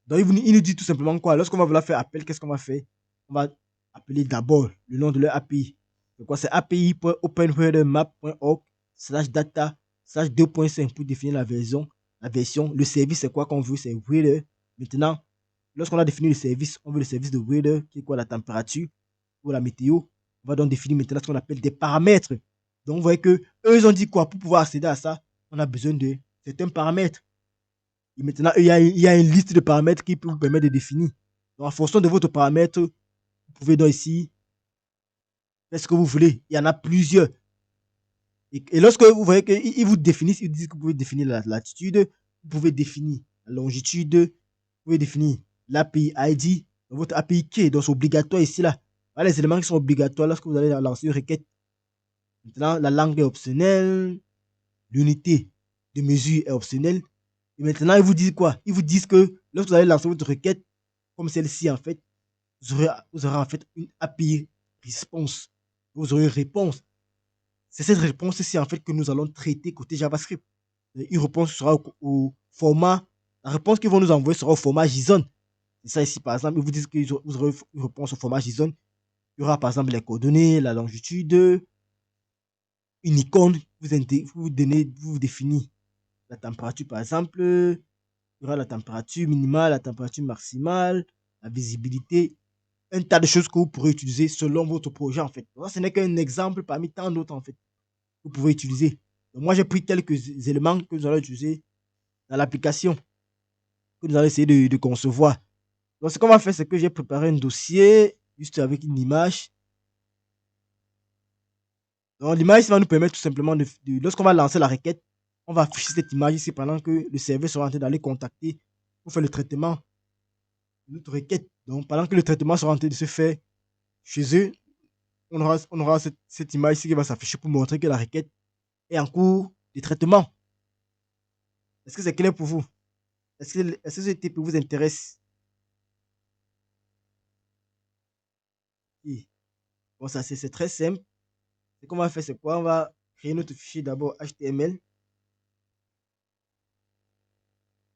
Donc, il nous dit tout simplement quoi? Lorsqu'on va vouloir faire appel, qu'est-ce qu'on va faire? On va appeler d'abord le nom de leur API. C'est quoi? C'est api.openwordmap.org slash data slash 2.5 pour définir la version. La version. Le service, c'est quoi qu'on veut? C'est Reader. Maintenant, lorsqu'on a défini le service, on veut le service de Reader, qui est quoi? La température ou la météo. On va donc définir maintenant ce qu'on appelle des paramètres. Donc, vous voyez que eux, ils ont dit quoi? Pour pouvoir accéder à ça, on a besoin de certains paramètres. Et maintenant, il y a une liste de paramètres qui peut vous permettre de définir. Donc, en fonction de votre paramètre, vous pouvez donc ici faire ce que vous voulez. Il y en a plusieurs. Et lorsque vous voyez qu'ils vous définissent, ils disent que vous pouvez définir la latitude, vous pouvez définir la longitude, vous pouvez définir l'API ID, votre API key, donc c'est obligatoire ici là. Voilà les éléments qui sont obligatoires lorsque vous allez lancer une requête. Maintenant, la langue est optionnelle, l'unité de mesure est optionnelle. Et maintenant, ils vous disent quoi? Ils vous disent que lorsque vous allez lancer votre requête, comme celle-ci, en fait, vous aurez en fait une API response. Vous aurez une réponse. C'est cette réponse-ci, en fait, que nous allons traiter côté JavaScript. Une réponse sera au format, la réponse qu'ils vont nous envoyer sera au format JSON. C'est ça ici, par exemple, ils vous disent que vous aurez une réponse au format JSON. Il y aura, par exemple, les coordonnées, la longitude, une icône, vous définissez la température, par exemple, il y aura la température minimale, la température maximale, la visibilité, un tas de choses que vous pourrez utiliser selon votre projet, en fait. Donc, ce n'est qu'un exemple parmi tant d'autres, en fait, que vous pouvez utiliser. Donc, moi, j'ai pris quelques éléments que nous allons utiliser dans l'application, que nous allons essayer de concevoir. Donc, ce qu'on va faire, c'est que j'ai préparé un dossier, juste avec une image. Donc, l'image, ça va nous permettre tout simplement lorsqu'on va lancer la requête, on va afficher cette image ici pendant que le serveur sera en train d'aller contacter pour faire le traitement de notre requête. Donc, pendant que le traitement sera en train de se faire chez eux, on aura cette image ici qui va s'afficher pour montrer que la requête est en cours de traitement. Est-ce que c'est clair pour vous? Est-ce que ce type vous intéresse? Oui. Bon, ça, c'est très simple. Ce qu'on va faire, c'est quoi? On va créer notre fichier d'abord HTML.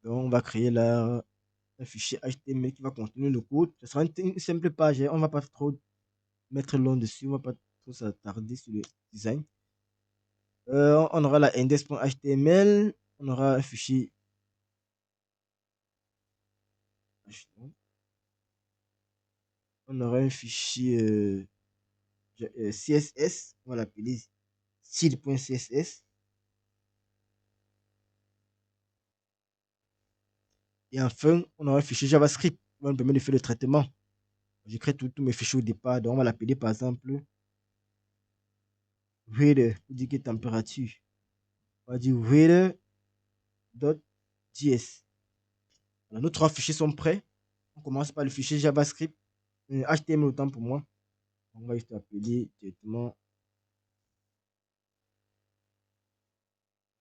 Donc, on va créer là un fichier HTML qui va contenir le code. Ce sera une simple page. Hein. On ne va pas trop mettre long dessus. On ne va pas trop s'attarder sur le design. On aura la index.html. On aura un fichier. On aura un fichier CSS. On va l'appeler style.css. Et enfin, on aura un fichier JavaScript qui va nous permettre de faire le traitement. Je crée tous mes fichiers au départ. Donc, on va l'appeler par exemple weather pour dire que température. On va dire weather.js. Nos trois fichiers sont prêts. On commence par le fichier JavaScript. HTML autant pour moi. On va juste appeler directement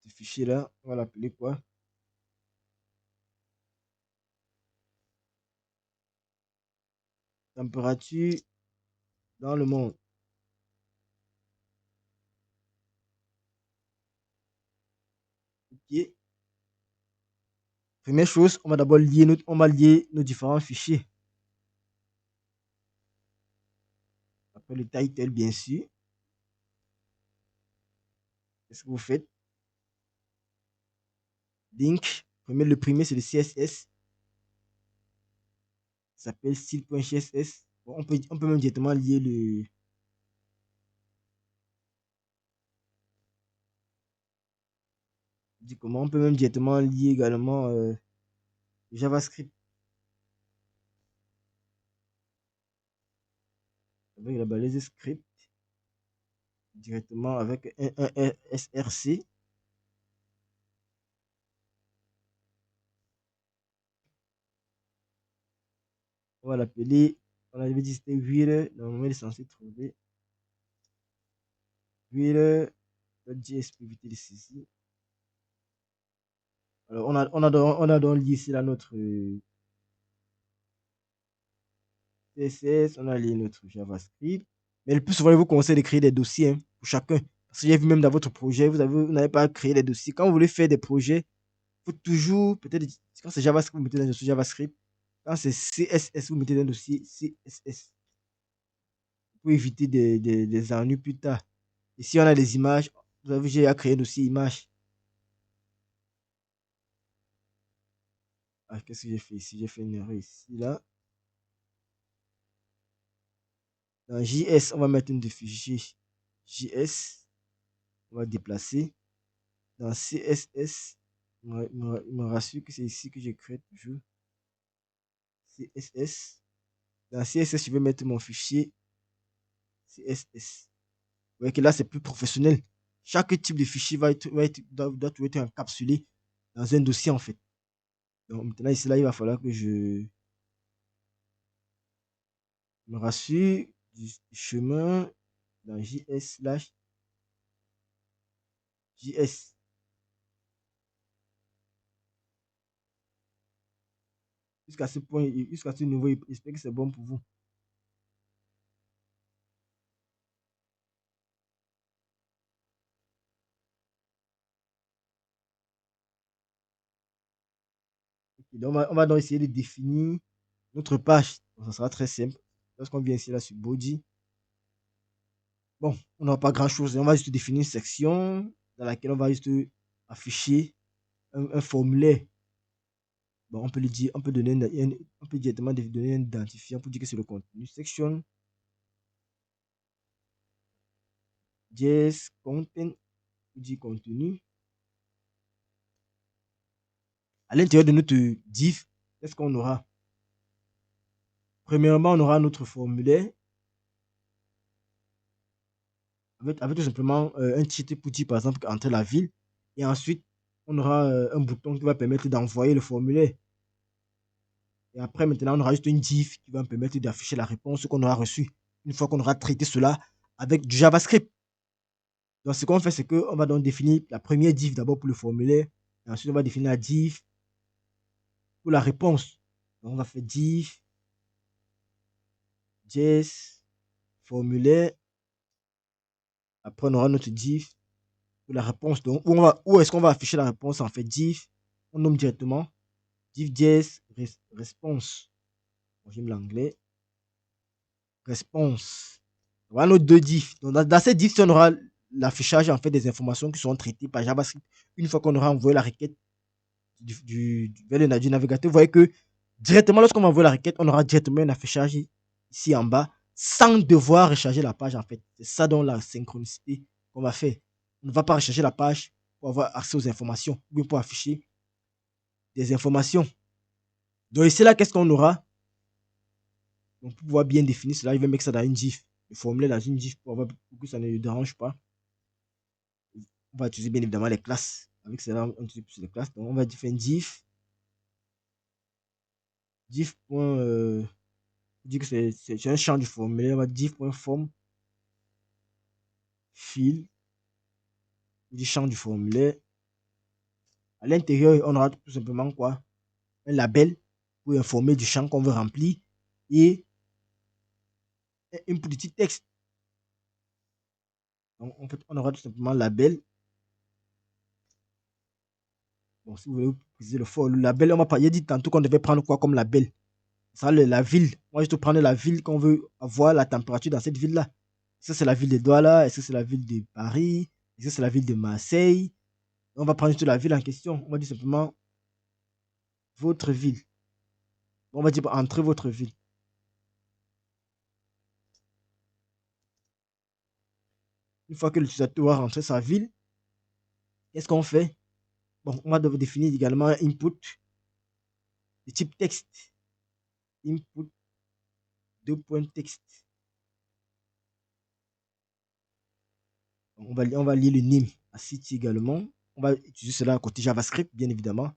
ce fichier là. On va l'appeler quoi? Température dans le monde. Ok. Première chose, on va d'abord lier nos différents fichiers. Après le title, bien sûr. Qu'est-ce que vous faites? Link. Le premier, c'est le CSS. Ça s'appelle style.css. Bon, on peut même directement lier le. Dit comment on peut même directement lier également le JavaScript avec la balise script directement avec un SRC. On va l'appeler On avait dit c'était Wheeler. Normalement, il est censé trouver Wheeler.js pour éviter les saisies. Alors, on a donc lié ici là notre CSS, on a lié notre JavaScript. Mais le plus souvent, il vous conseille de créer des dossiers hein, pour chacun. Parce que j'ai vu même dans votre projet, vous n'avez pas créé des dossiers. Quand vous voulez faire des projets, il faut toujours, peut-être, quand c'est JavaScript, vous mettez dans un dossier JavaScript. Quand c'est CSS, vous mettez dans un dossier CSS. Pour éviter des ennuis plus tard. Et si on a des images, vous avez vu, j'ai créé un dossier images. Ah, qu'est-ce que j'ai fait ici? J'ai fait une erreur ici, là. Dans JS, on va mettre une de fichier JS. On va déplacer. Dans CSS, il me rassure que c'est ici que j'ai créé toujours. CSS. Dans CSS, je vais mettre mon fichier CSS. Vous voyez que là, c'est plus professionnel. Chaque type de fichier doit tout être encapsulé dans un dossier, en fait. Donc, maintenant, ici, là, il va falloir que je me rassure du chemin dans JS. Jusqu'à ce point, jusqu'à ce niveau, j'espère que c'est bon pour vous. Okay, donc on va donc essayer de définir notre page. Donc, ça sera très simple. Lorsqu'on vient ici là sur Body, bon, on n'a pas grand chose. On va juste définir une section dans laquelle on va juste afficher un formulaire. Bon, on peut lui dire, on peut on peut directement donner un identifiant pour dire que c'est le contenu. Section, JS, content, dit contenu. À l'intérieur de notre div, qu'est-ce qu'on aura? Premièrement, on aura notre formulaire avec tout simplement un titre pour dire par exemple entrer la ville. Et ensuite, on aura un bouton qui va permettre d'envoyer le formulaire. Et après, maintenant, on aura juste une div qui va me permettre d'afficher la réponse qu'on aura reçue. Une fois qu'on aura traité cela avec du JavaScript. Donc, ce qu'on fait, c'est qu'on va donc définir la première div d'abord pour le formulaire. Et ensuite, on va définir la div pour la réponse. Donc, on va faire div, JS, formulaire. Après, on aura notre div pour la réponse. Donc, où est-ce qu'on va afficher la réponse? En fait, div, on nomme directement div JS response. Bon, j'aime l'anglais. Response. Voilà nos deux diffs. Donc, dans ces diffs, on aura l'affichage en fait des informations qui seront traitées par JavaScript une fois qu'on aura envoyé la requête vers le navigateur. Vous voyez que directement, lorsqu'on va envoyer la requête, on aura directement un affichage ici en bas sans devoir recharger la page en fait. C'est ça dans la synchronicité qu'on va faire. On ne va pas recharger la page pour avoir accès aux informations ou bien pour afficher des informations. Donc ici là, qu'est-ce qu'on aura? Donc pour pouvoir bien définir cela, il va mettre ça dans une div. Le formulaire dans une div pour que ça ne le dérange pas. On va utiliser bien évidemment les classes. Avec cela, on utilise plus les classes. Donc on va faire une div. Div. Dit que c'est un champ du formulaire. On va div.form fil du champ du formulaire. À l'intérieur, on aura tout simplement quoi? Un label pour informer du champ qu'on veut remplir et un petit texte. Donc, en fait, on aura tout simplement label. Bon, si vous voulez préciser le label, on va pas. Il a dit tantôt qu'on devait prendre quoi comme label? Ça, la ville. On va juste prendre la ville qu'on veut avoir, la température dans cette ville-là. Est-ce que c'est la ville de Douala? Est-ce que c'est la ville de Paris? Est-ce que c'est la ville de Marseille? On va prendre juste la ville en question. On va dire simplement votre ville. On va dire entrez votre ville. Une fois que l'utilisateur a rentré sa ville, qu'est-ce qu'on fait? Bon, on va devoir définir également un input de type texte. Input de point texte. On va lire le name à city également. On va utiliser cela à côté JavaScript, bien évidemment.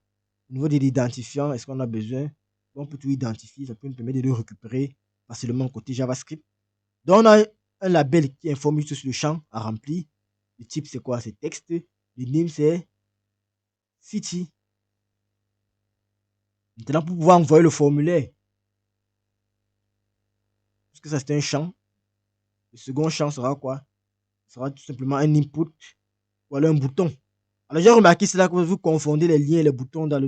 Au niveau de l'identifiant, est-ce qu'on a besoin? On peut tout identifier, ça peut nous permettre de le récupérer pas seulement côté JavaScript. Donc, on a un label qui informe juste sur le champ à remplir. Le type, c'est quoi? C'est texte. Le name, c'est city. Maintenant, pour pouvoir envoyer le formulaire, puisque ça, c'est un champ, le second champ sera quoi? Ce sera tout simplement un input ou alors un bouton. Alors, j'ai remarqué, c'est là que vous confondez les liens et les boutons dans le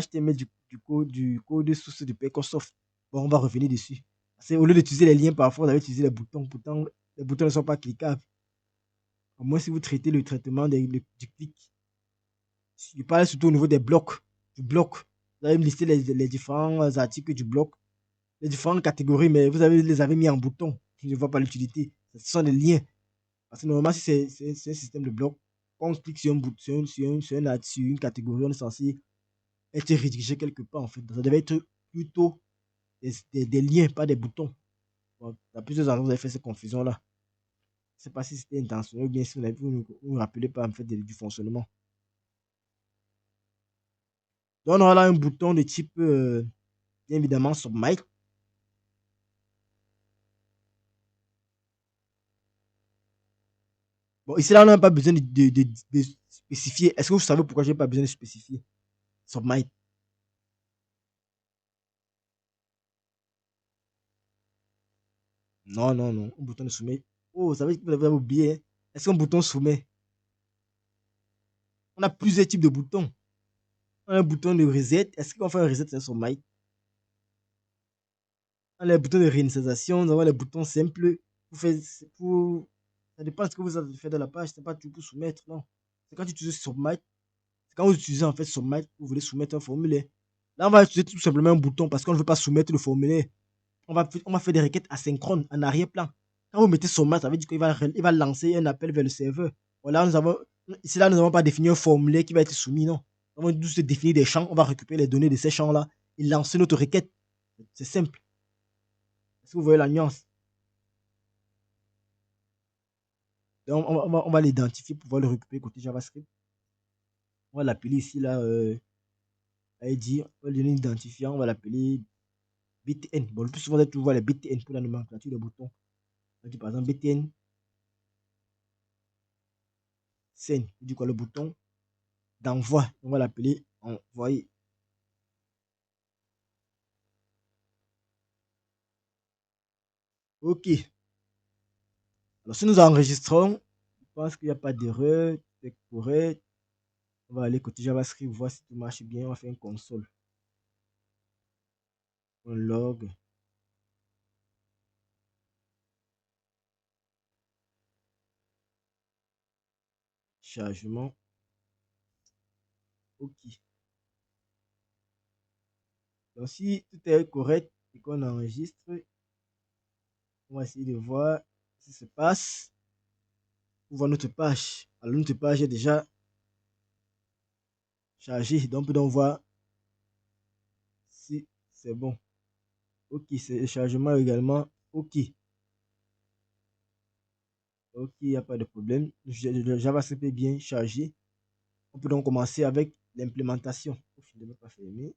HTML du code source de Microsoft. Bon, on va revenir dessus. C'est au lieu d'utiliser les liens, parfois, vous avez utilisé les boutons. Pourtant, les boutons ne sont pas cliquables. Au moins, si vous traitez le traitement du clic, je parle surtout au niveau des blocs. Du bloc. Vous allez me lister les différents articles du bloc, les différentes catégories, mais vous les avez mis en bouton. Je ne vois pas l'utilité. Ce sont des liens. Parce que normalement, si c'est un système de blocs, quand on clique sur un bouton, sur une catégorie, on est censé être rédigé quelque part, en fait. Ça devait être plutôt des liens, pas des boutons. Bon, il y a plusieurs endroits où vous avez fait cette confusion-là. Je ne sais pas si c'était intentionnel ou bien si vous ne rappelez pas en fait du fonctionnement. Donc, on aura là un bouton de type, bien évidemment, Submit. Bon, ici, là, on n'a pas besoin de spécifier. Est-ce que vous savez pourquoi je n'ai pas besoin de spécifier Submit? Non, non, non. Un bouton de soumet. Oh, vous savez que vous avez oublié. Hein. Est-ce qu'un bouton soumet? On a plusieurs types de boutons. On a un bouton de reset. Est-ce qu'on fait un reset, c'est un Submit? On a les boutons de réinitialisation. Nous avons les boutons simples. Pour faire, pour... Ça dépend de ce que vous avez fait de la page. Ce n'est pas tout pour soumettre, non. C'est quand tu utilises Submit. C'est quand vous utilisez en fait Submit, vous voulez soumettre un formulaire. Là, on va utiliser tout simplement un bouton parce qu'on ne veut pas soumettre le formulaire. On va faire des requêtes asynchrones en arrière-plan. Quand vous mettez Submit, ça veut dire qu'il va lancer un appel vers le serveur. Voilà, ici, là, nous n'avons pas défini un formulaire qui va être soumis, non. Nous avons juste défini des champs. On va récupérer les données de ces champs-là et lancer notre requête. C'est simple. Est-ce que vous voyez la nuance? Donc, on va l'identifier pour pouvoir le récupérer côté JavaScript. On va l'appeler ici, là, ID. On va lui donner un identifiant. On va l'appeler BTN. Bon, le plus souvent, tu vois les BTN pour la nomenclature des boutons. Donc, par exemple, BTN send. Du coup, le bouton d'envoi. On va l'appeler envoyer. OK. Alors, si nous enregistrons, je pense qu'il n'y a pas d'erreur. C'est correct. On va aller côté JavaScript, voir si tout marche bien. On va faire une console. Un log. Chargement. OK. Donc, si tout est correct et qu'on enregistre, on va essayer de voir ce qui se passe pour voir notre page. Alors, notre page est déjà chargée. Donc, on peut donc voir si c'est bon. OK, c'est le chargement également. OK. OK, il n'y a pas de problème. Le JavaScript est bien chargé. On peut donc commencer avec l'implémentation. Je ne vais pas fermer.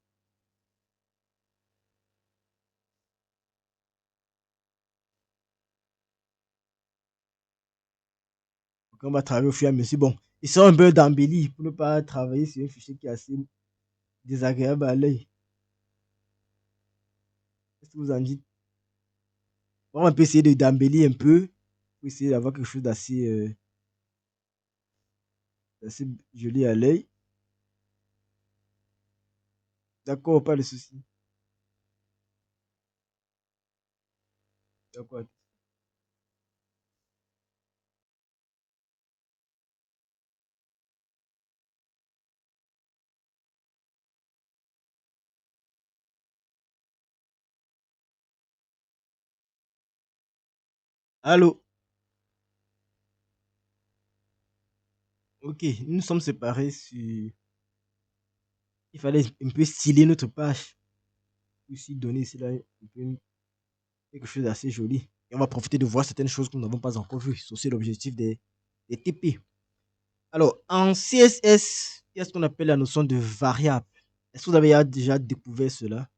Donc, on va travailler au fur et à mesure. Bon, ils sont un peu d'embellis pour ne pas travailler sur un fichier qui est assez désagréable à l'œil. Qu'est-ce que vous en dites? On peut essayer d'embellir un peu pour essayer d'avoir quelque chose d'assez joli à l'œil. D'accord, pas de souci. D'accord. Allô? Ok, nous nous sommes séparés sur. Il fallait un peu styler notre page. Aussi donner ici là un peu quelque chose d'assez joli. Et on va profiter de voir certaines choses que nous n'avons pas encore vues. C'est aussi l'objectif des TP. Alors, en CSS, il y a ce qu'on appelle la notion de variable. Est-ce que vous avez déjà découvert cela?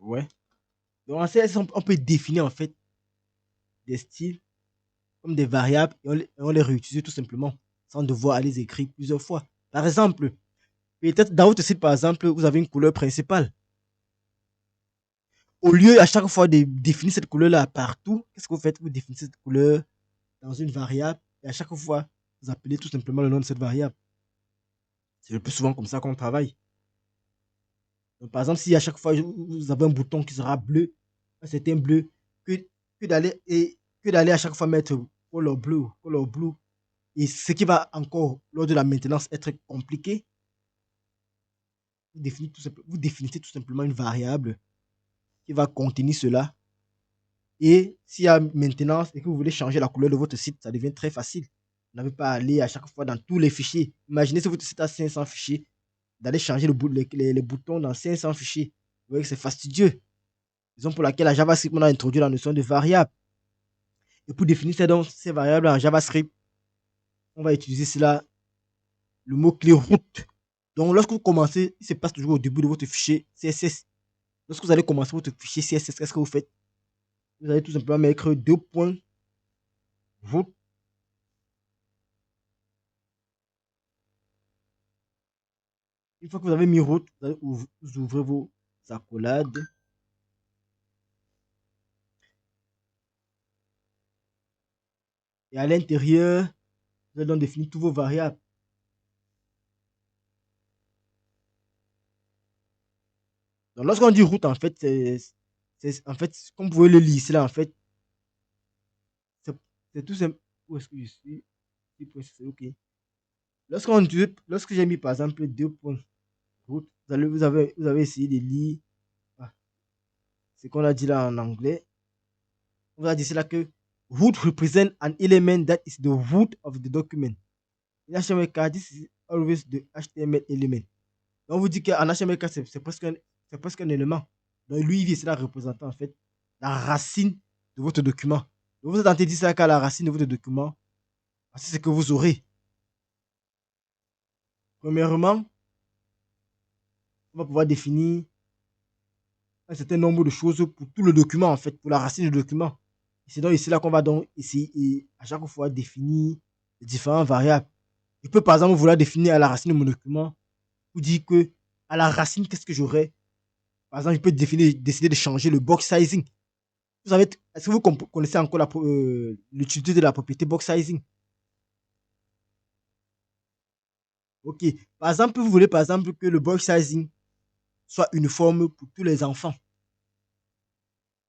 Ouais. Donc en CSS, on peut définir en fait des styles comme des variables et on les réutilise tout simplement sans devoir aller les écrire plusieurs fois. Par exemple, peut-être dans votre site, par exemple, vous avez une couleur principale. Au lieu à chaque fois de définir cette couleur-là partout, qu'est-ce que vous faites? Vous définissez cette couleur dans une variable et à chaque fois, vous appelez tout simplement le nom de cette variable. C'est le plus souvent comme ça qu'on travaille. Donc, par exemple, si à chaque fois vous avez un bouton qui sera bleu, un certain bleu, que, que d'aller à chaque fois mettre color blue, et ce qui va encore, lors de la maintenance, être compliqué, vous définissez tout simplement une variable qui va contenir cela. Et s'il y a maintenance et que vous voulez changer la couleur de votre site, ça devient très facile. Vous n'avez pas à aller à chaque fois dans tous les fichiers. Imaginez si votre site a 500 fichiers, d'aller changer les boutons dans 500 fichiers. Vous voyez que c'est fastidieux. Raison pour laquelle la JavaScript, on a introduit la notion de variable. Et pour définir ces variables en JavaScript, on va utiliser cela, le mot-clé route. Donc, lorsque vous commencez, il se passe toujours au début de votre fichier CSS. Lorsque vous allez commencer votre fichier CSS, qu'est-ce que vous faites? Vous allez tout simplement mettre deux points route. Une fois que vous avez mis route, vous ouvrez vos accolades. Et à l'intérieur, vous allez donc définir tous vos variables. Donc, lorsqu'on dit route, en fait, en fait, comme vous pouvez le lire, c'est là, en fait, c'est tout simple. Où est-ce que je suis? OK. Lorsque j'ai mis, par exemple, deux points route, vous avez essayé de lire ah, ce qu'on a dit là en anglais. On va dire c'est là que root represent an element that is the root of the document. In HTML5, this is always the HTML element. Donc, on vous dit qu'en HTML5, c'est presque un élément. Donc, lui, c'est la représentant, en fait, la racine de votre document. Donc, vous êtes en train de dire ça qu'à la racine de votre document, c'est ce que vous aurez. Premièrement, on va pouvoir définir un certain nombre de choses pour tout le document, en fait, pour la racine du document. C'est donc ici là qu'on va donc essayer à chaque fois définir les différentes variables. Je peux par exemple vouloir définir à la racine de mon document ou dire que à la racine, qu'est-ce que j'aurais. Par exemple, je peux décider de changer le box sizing. Vous savez, est-ce que vous connaissez encore l'utilité de la propriété box sizing? Ok. Par exemple, vous voulez par exemple que le box sizing soit uniforme pour tous les enfants.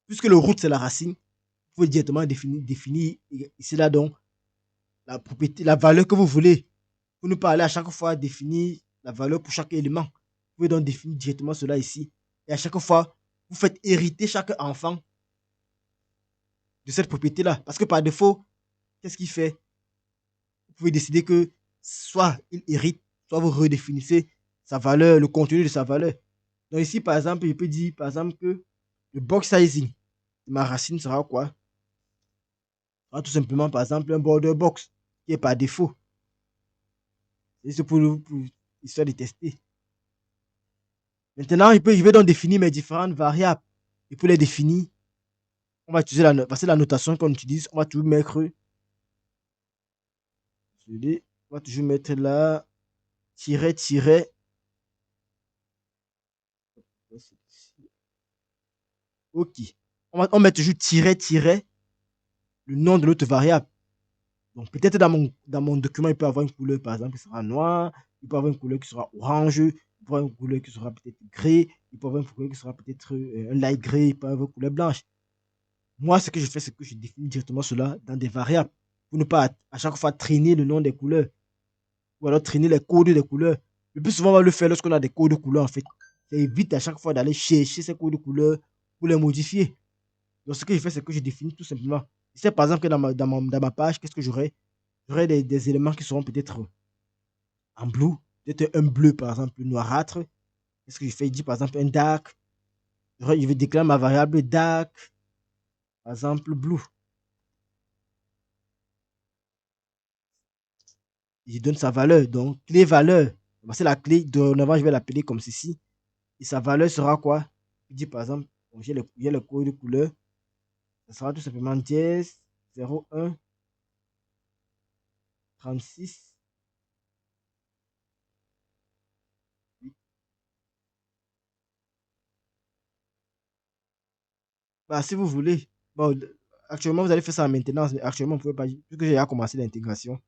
Puisque le root c'est la racine, vous pouvez directement définir ici là donc la propriété, la valeur que vous voulez. Pour ne pas aller à chaque fois définir la valeur pour chaque élément. Vous pouvez donc définir directement cela ici. Et à chaque fois, vous faites hériter chaque enfant de cette propriété-là. Parce que par défaut, qu'est-ce qu'il fait? Vous pouvez décider que soit il hérite, soit vous redéfinissez sa valeur, le contenu de sa valeur. Donc ici, par exemple, je peux dire, par exemple, que le box sizing de ma racine sera quoi? Sera tout simplement, par exemple, un border box qui est par défaut. C'est pour histoire de tester. Maintenant, je vais donc définir mes différentes variables. Et pour les définir, on va utiliser parce que la notation qu'on utilise, on va toujours mettre, on va toujours mettre là, tiret, tiret. Ok. On met toujours tiret, tiret, le nom de l'autre variable. Donc, peut-être dans mon document, il peut avoir une couleur, par exemple, qui sera noire, il peut avoir une couleur qui sera orange, il peut avoir une couleur qui sera peut-être gris, il peut avoir une couleur qui sera peut-être un light gray, il peut avoir une couleur blanche. Moi, ce que je fais, c'est que je définis directement cela dans des variables pour ne pas à chaque fois traîner le nom des couleurs ou alors traîner les codes des couleurs. Le plus souvent, on va le faire lorsqu'on a des codes de couleurs, en fait. Ça évite à chaque fois d'aller chercher ces codes de couleurs pour les modifier. Donc, ce que je fais, c'est que je définis tout simplement. Je sais, par exemple, que dans ma page, qu'est-ce que j'aurai? J'aurai des éléments qui seront peut-être en bleu, peut-être un bleu, par exemple, noirâtre. Qu'est-ce que je fais? Je dis, par exemple, un dark. Je vais déclarer ma variable dark, par exemple, blue. Je donne sa valeur. Donc, clé valeur. C'est la clé. Dorénavant, je vais l'appeler comme ceci. Et sa valeur sera quoi? Je dis par exemple Donc, j'ai le code de couleur. Ça sera tout simplement dièse 01 36. Bah, si vous voulez. Bon, actuellement, vous allez faire ça en maintenance, mais actuellement, vous pouvez pas, puisque j'ai déjà commencé l'intégration.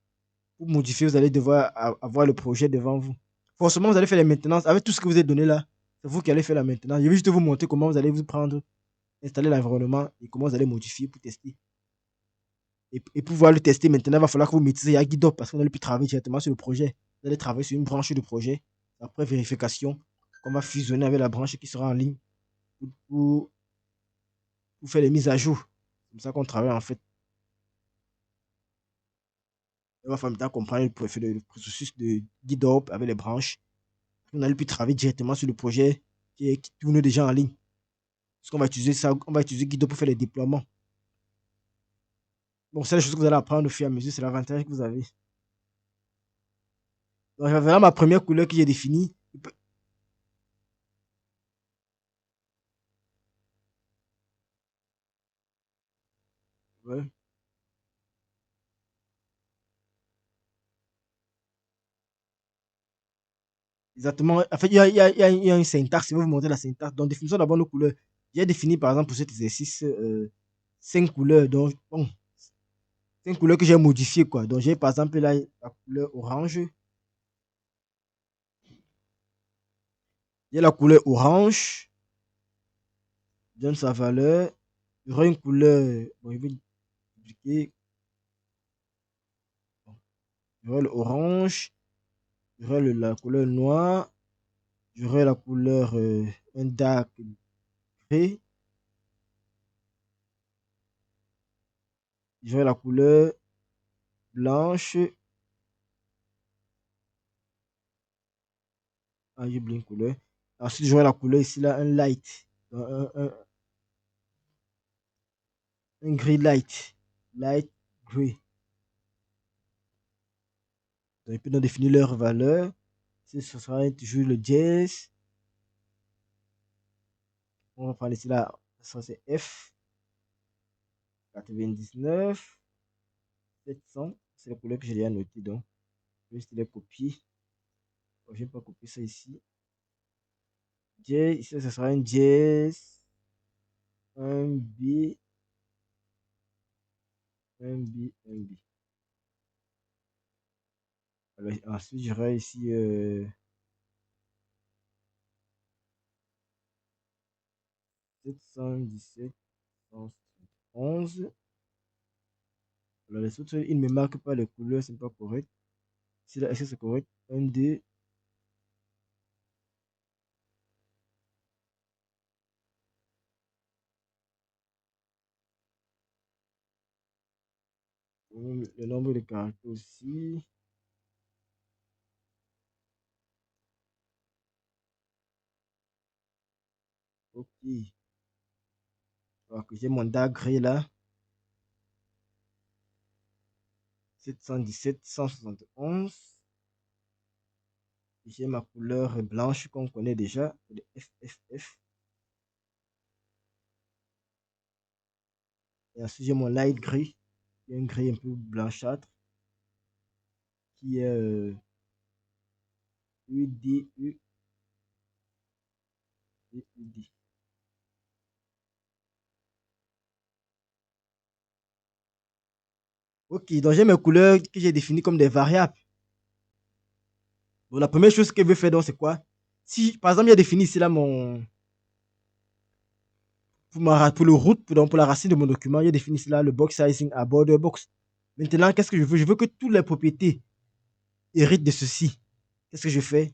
Pour modifier, vous allez devoir avoir le projet devant vous. Forcément, vous allez faire les maintenances. Avec tout ce que vous avez donné là, c'est vous qui allez faire la maintenance. Je vais juste vous montrer comment vous allez vous prendre, installer l'environnement et comment vous allez modifier pour tester. Et pour pouvoir le tester maintenant, il va falloir que vous maîtrisez Yagido parce qu'on n'allez plus travailler directement sur le projet. Vous allez travailler sur une branche de projet. Après vérification, on va fusionner avec la branche qui sera en ligne pour, pour faire les mises à jour. C'est comme ça qu'on travaille en fait. Il va falloir comprendre le processus de GitHub avec les branches. On n'allait plus travailler directement sur le projet qui tourne déjà en ligne. Parce qu'on va utiliser ça, on va utiliser GitHub pour faire les déploiements. Bon, c'est la chose que vous allez apprendre au fur et à mesure, c'est l'avantage que vous avez. Donc, voilà ma première couleur que j'ai définie. Ouais. Exactement. En fait, il y a une syntaxe. Je vais vous montrer la syntaxe. Donc, définition d'abord nos couleurs. J'ai défini, par exemple, pour cet exercice, 5 couleurs. Donc, bon, 5 couleurs que j'ai modifiées, quoi. Donc, j'ai, par exemple, là, la couleur orange. Il y a la couleur orange. Je donne sa valeur. Il y aura une couleur. Bon, je vais dupliquer. Bon, il y aura le orange. Il y aura la couleur noire. Il y aura la couleur un dark gray. Il y aura la couleur blanche. Ah, j'ai oublié une couleur. Ensuite, j'aurai la couleur ici, là, un light. Un gris light. Light gray. Donc, ils peuvent définir leur valeur. Ce sera toujours le jazz. On va prendre ici, là, ça c'est F. 99. 700. C'est la couleur que j'ai déjà notée, donc. Je vais juste les copier. Bon, je vais pas copier ça ici. Jazz, ici, ce sera un jazz. Un B. Un B. Un B. Alors, ensuite, j'aurai ici 717, 111. Alors, les autres, ils ne me marquent pas les couleurs, c'est pas correct. Si là, est-ce que c'est correct? Un, deux. Le nombre de caractères aussi. Ok. Alors que j'ai mon degré là. 717, 171. J'ai ma couleur blanche qu'on connaît déjà. Le FFF. Et ensuite, j'ai mon light gris. Il y a un gris un peu blanchâtre. Qui est UDU. UD. Ok, donc j'ai mes couleurs que j'ai définies comme des variables. Donc la première chose que je veux faire, donc, c'est quoi? Si, par exemple, il y a défini ici là pour le root, donc pour la racine de mon document, il y a défini ici là le box sizing à border box. Maintenant, qu'est-ce que je veux? Je veux que toutes les propriétés héritent de ceci. Qu'est-ce que je fais?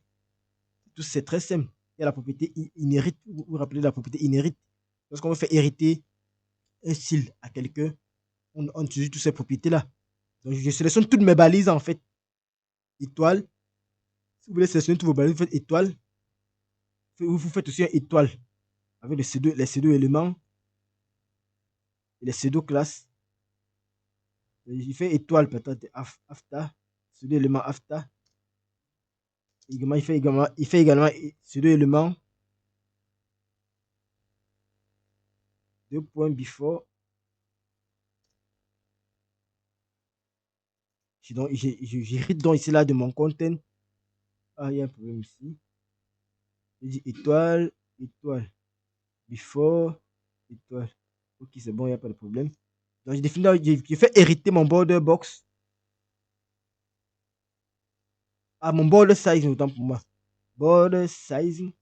Tout c'est très simple. Il y a la propriété inhérite. Vous vous rappelez de la propriété inhérite? Lorsqu'on veut faire hériter un style à quelqu'un, on utilise toutes ces propriétés-là. Donc, je sélectionne toutes mes balises en fait. Étoile. Si vous voulez sélectionner toutes vos balises, vous faites étoile. Vous faites aussi un étoile avec les pseudo éléments et les pseudo classes. Il fait étoile peut-être afta, pseudo élément afta. Il fait également pseudo élément Deux points before. J'hérite donc ici là de mon content. Ah, il y a un problème ici. Je dis étoile, étoile. Before, étoile. Ok, c'est bon, il n'y a pas de problème. Donc, j'ai défini, j'ai fait hériter mon border box. Ah, mon border size, autant pour moi. Border sizing.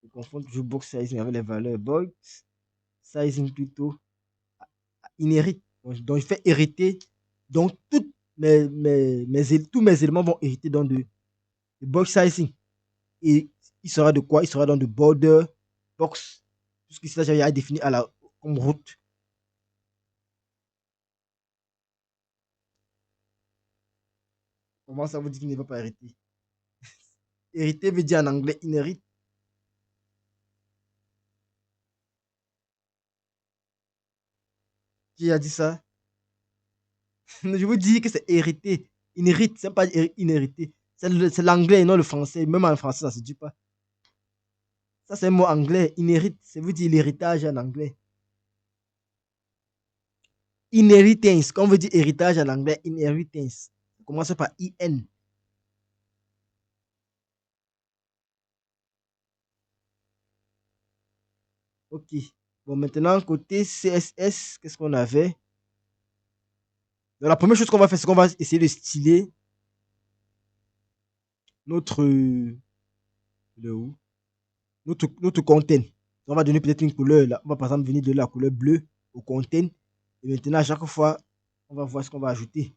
Je confonds toujours box sizing avec les valeurs. Box sizing plutôt. Inherit. Donc, je fais hériter. Donc, tous mes éléments vont hériter dans de box sizing. Et il sera de quoi? Il sera dans de border box. Puisque ça, j'avais défini à la, comme route. Comment ça vous dit qu'il ne va pas hériter? Hériter veut dire en anglais inherit. Qui a dit ça? Je vous dis que c'est hérité. Inherit, c'est pas inhérité. C'est l'anglais, non le français. Même en français, ça se dit pas. Ça, c'est un mot anglais. Inherit, ça veut dire l'héritage en anglais. Inheritance, quand on veut dire héritage en anglais, inheritance. Ça commence par IN. Ok. Bon, maintenant, côté CSS, qu'est-ce qu'on avait? Donc, la première chose qu'on va faire, c'est qu'on va essayer de styler notre. De où? Notre content. On va donner peut-être une couleur. Là. On va par exemple venir de la couleur bleue au content. Et maintenant, à chaque fois, on va voir ce qu'on va ajouter.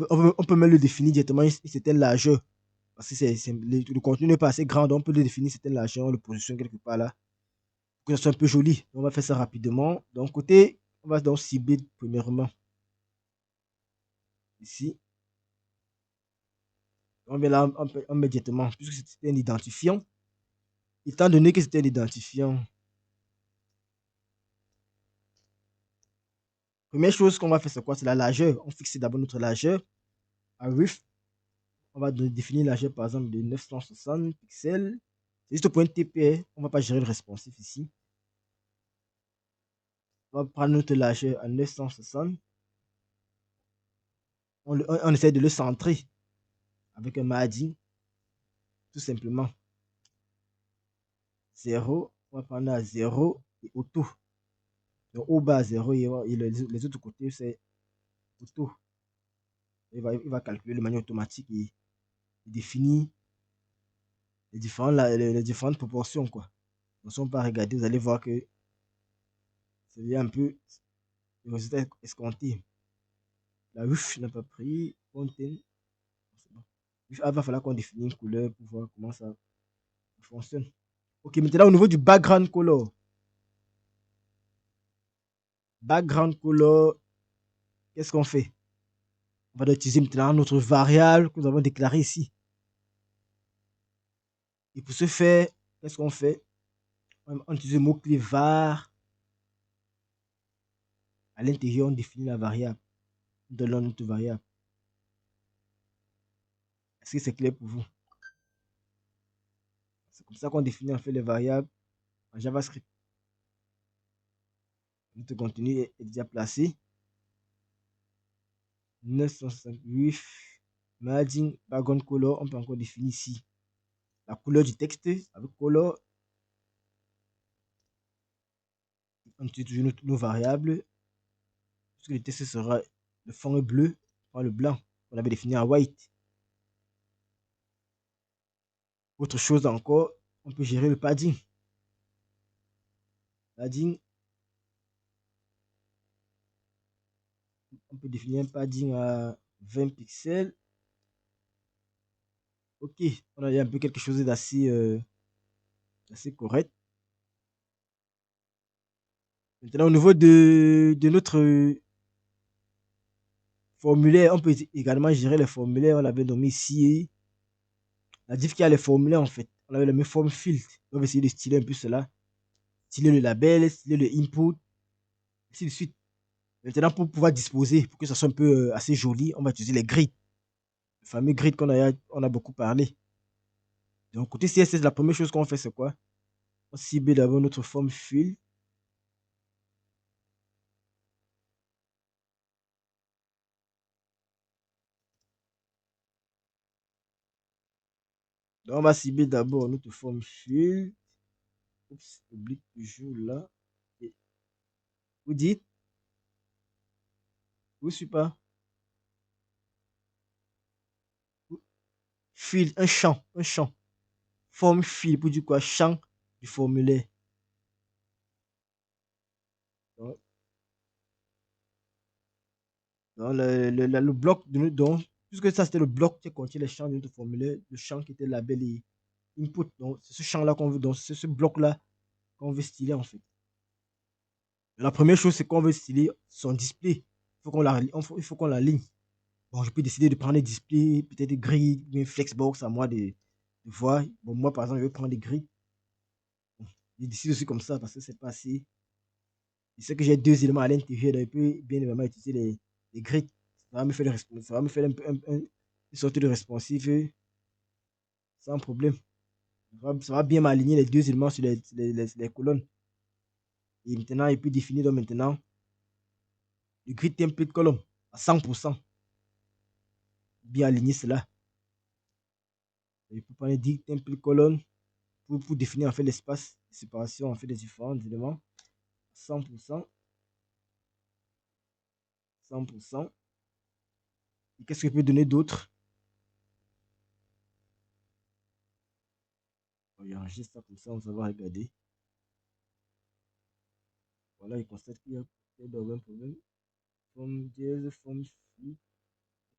On peut même le définir directement une certaine largeur. Parce que le contenu n'est pas assez grand, donc on peut le définir une certaine largeur, on le positionne quelque part là. Pour que ça soit un peu joli. On va faire ça rapidement. Donc, côté, on va donc cibler premièrement ici. On met là, on met directement, puisque c'était un identifiant. Étant donné que c'était un identifiant, première chose qu'on va faire, c'est quoi? C'est la largeur. On fixe d'abord notre largeur. À width, on va définir la largeur par exemple de 960 pixels. C'est juste au point TP, on ne va pas gérer le responsive ici. On va prendre notre largeur à 960. On essaie de le centrer avec un margin, tout simplement. 0, on va prendre à 0 et auto. Donc au bas 0 et les autres côtés c'est auto. Il va calculer de manière automatique et définir les différentes proportions. Quoi. Donc si on va regarder, vous allez voir que c'est un peu le résultat escompté. La ruche n'a pas pris. Content. Il va falloir qu'on définisse une couleur pour voir comment ça fonctionne. Ok, maintenant au niveau du background color. Background color, qu'est-ce qu'on fait? On va utiliser maintenant notre variable que nous avons déclarée ici. Et pour ce faire, qu'est-ce qu'on fait? On utilise le mot-clé var. À l'intérieur, on définit la variable. On donne notre variable. Est-ce que c'est clair pour vous? C'est comme ça qu'on définit en fait les variables en JavaScript. Notre contenu est déjà placé. 968 margin background color, on peut encore définir ici la couleur du texte avec color. On utilise toujours nos variables. Puisque le texte sera, le fond est bleu, pas le blanc. On avait défini en white. Autre chose encore, on peut gérer le padding. Padding, on peut définir un padding à 20 pixels. Ok, on a un peu quelque chose d'assez correct. Maintenant, au niveau de notre formulaire, on peut également gérer les formulaires. On l'avait nommé ici. La div qui a les formulaires, en fait. On avait le même form field. On va essayer de styler un peu cela. Styler le label, styler le input, ainsi de suite. Maintenant, pour pouvoir disposer, pour que ça soit un peu assez joli, on va utiliser les grids. Le fameux grid qu'on a beaucoup parlé. Donc, côté CSS, la première chose qu'on fait, c'est quoi? On cible d'abord notre forme field. Donc, on va cibler d'abord notre forme field. Oups, oublie toujours là. Et vous dites, vous suis pas. Field, un champ, un champ. Forme field pour dire quoi? Champ du formulaire. Donc, le bloc de notre donc, puisque ça c'était le bloc qui contient les champs de notre formulaire, le champ qui était label input. Donc, c'est ce champ-là qu'on veut, donc c'est ce bloc-là qu'on veut styler en fait. La première chose, c'est qu'on veut styler son display. Il faut qu'on l'aligne. Bon, je peux décider de prendre des displays, peut-être des grilles, bien flexbox, à moi de voir. Bon, moi, par exemple, je vais prendre des grilles. Bon, je décide aussi comme ça parce que c'est pas assez. Je sais que j'ai deux éléments à l'intérieur, donc je peux bien évidemment utiliser les grilles. Ça va me faire, ça va me faire une sorte de responsive sans problème. Ça va bien m'aligner les deux éléments sur les colonnes. Et maintenant, il peut définir donc maintenant le grid template column à 100%. Bien aligner cela. Il peut prendre grid template column pour définir en fait l'espace de séparation en fait des différents éléments. 100%. 100%. Et qu'est-ce que je peux donner d'autre? On va enregistrer ça comme ça, on va regarder. Voilà, il constate qu'il y a un problème. Forme dièse, forme flux,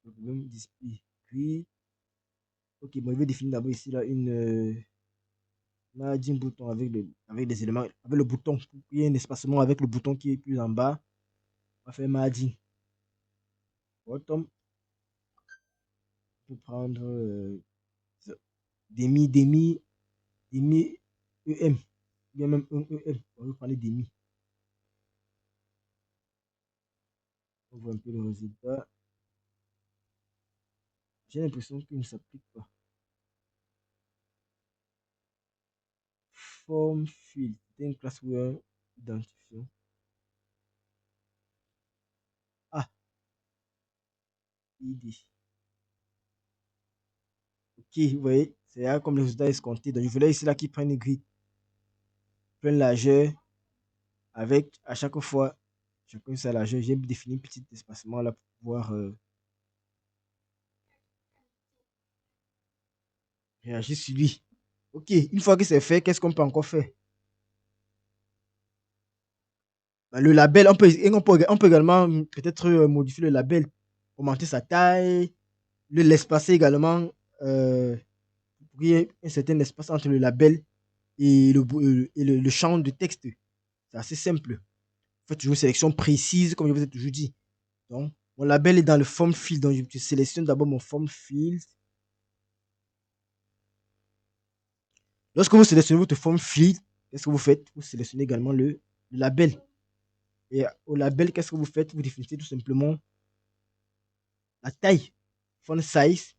problème display. Puis, ok, bon, je vais définir d'abord ici là une margin bouton avec des éléments, avec le bouton. Il y a un espacement avec le bouton qui est plus en bas. On va faire margin. Bottom. On peut prendre demi, demi, demi EM. Bien même un EM. On va prendre demi. On voit un peu le résultat. J'ai l'impression qu'il ne s'applique pas. Form field. C'est une classe où un identifiant. Ah, ID. Ok, vous voyez, c'est là comme le résultat escompté. Donc, je voulais ici là qui prennent une grille, pleine largeur, avec à chaque fois, chacun sa largeur. J'ai défini un petit espacement là pour pouvoir réagir sur lui. Ok, une fois que c'est fait, qu'est-ce qu'on peut encore faire? Ben, le label, on peut également peut-être modifier le label, augmenter sa taille, l'espacer également pour qu'il y ait un certain espace entre le label et le champ de texte. C'est assez simple. Faites toujours une sélection précise, comme je vous ai toujours dit. Donc, mon label est dans le form field. Donc, je sélectionne d'abord mon form field. Lorsque vous sélectionnez votre form field, qu'est-ce que vous faites? Vous sélectionnez également le label. Et au label, qu'est-ce que vous faites? Vous définissez tout simplement la taille. Font size.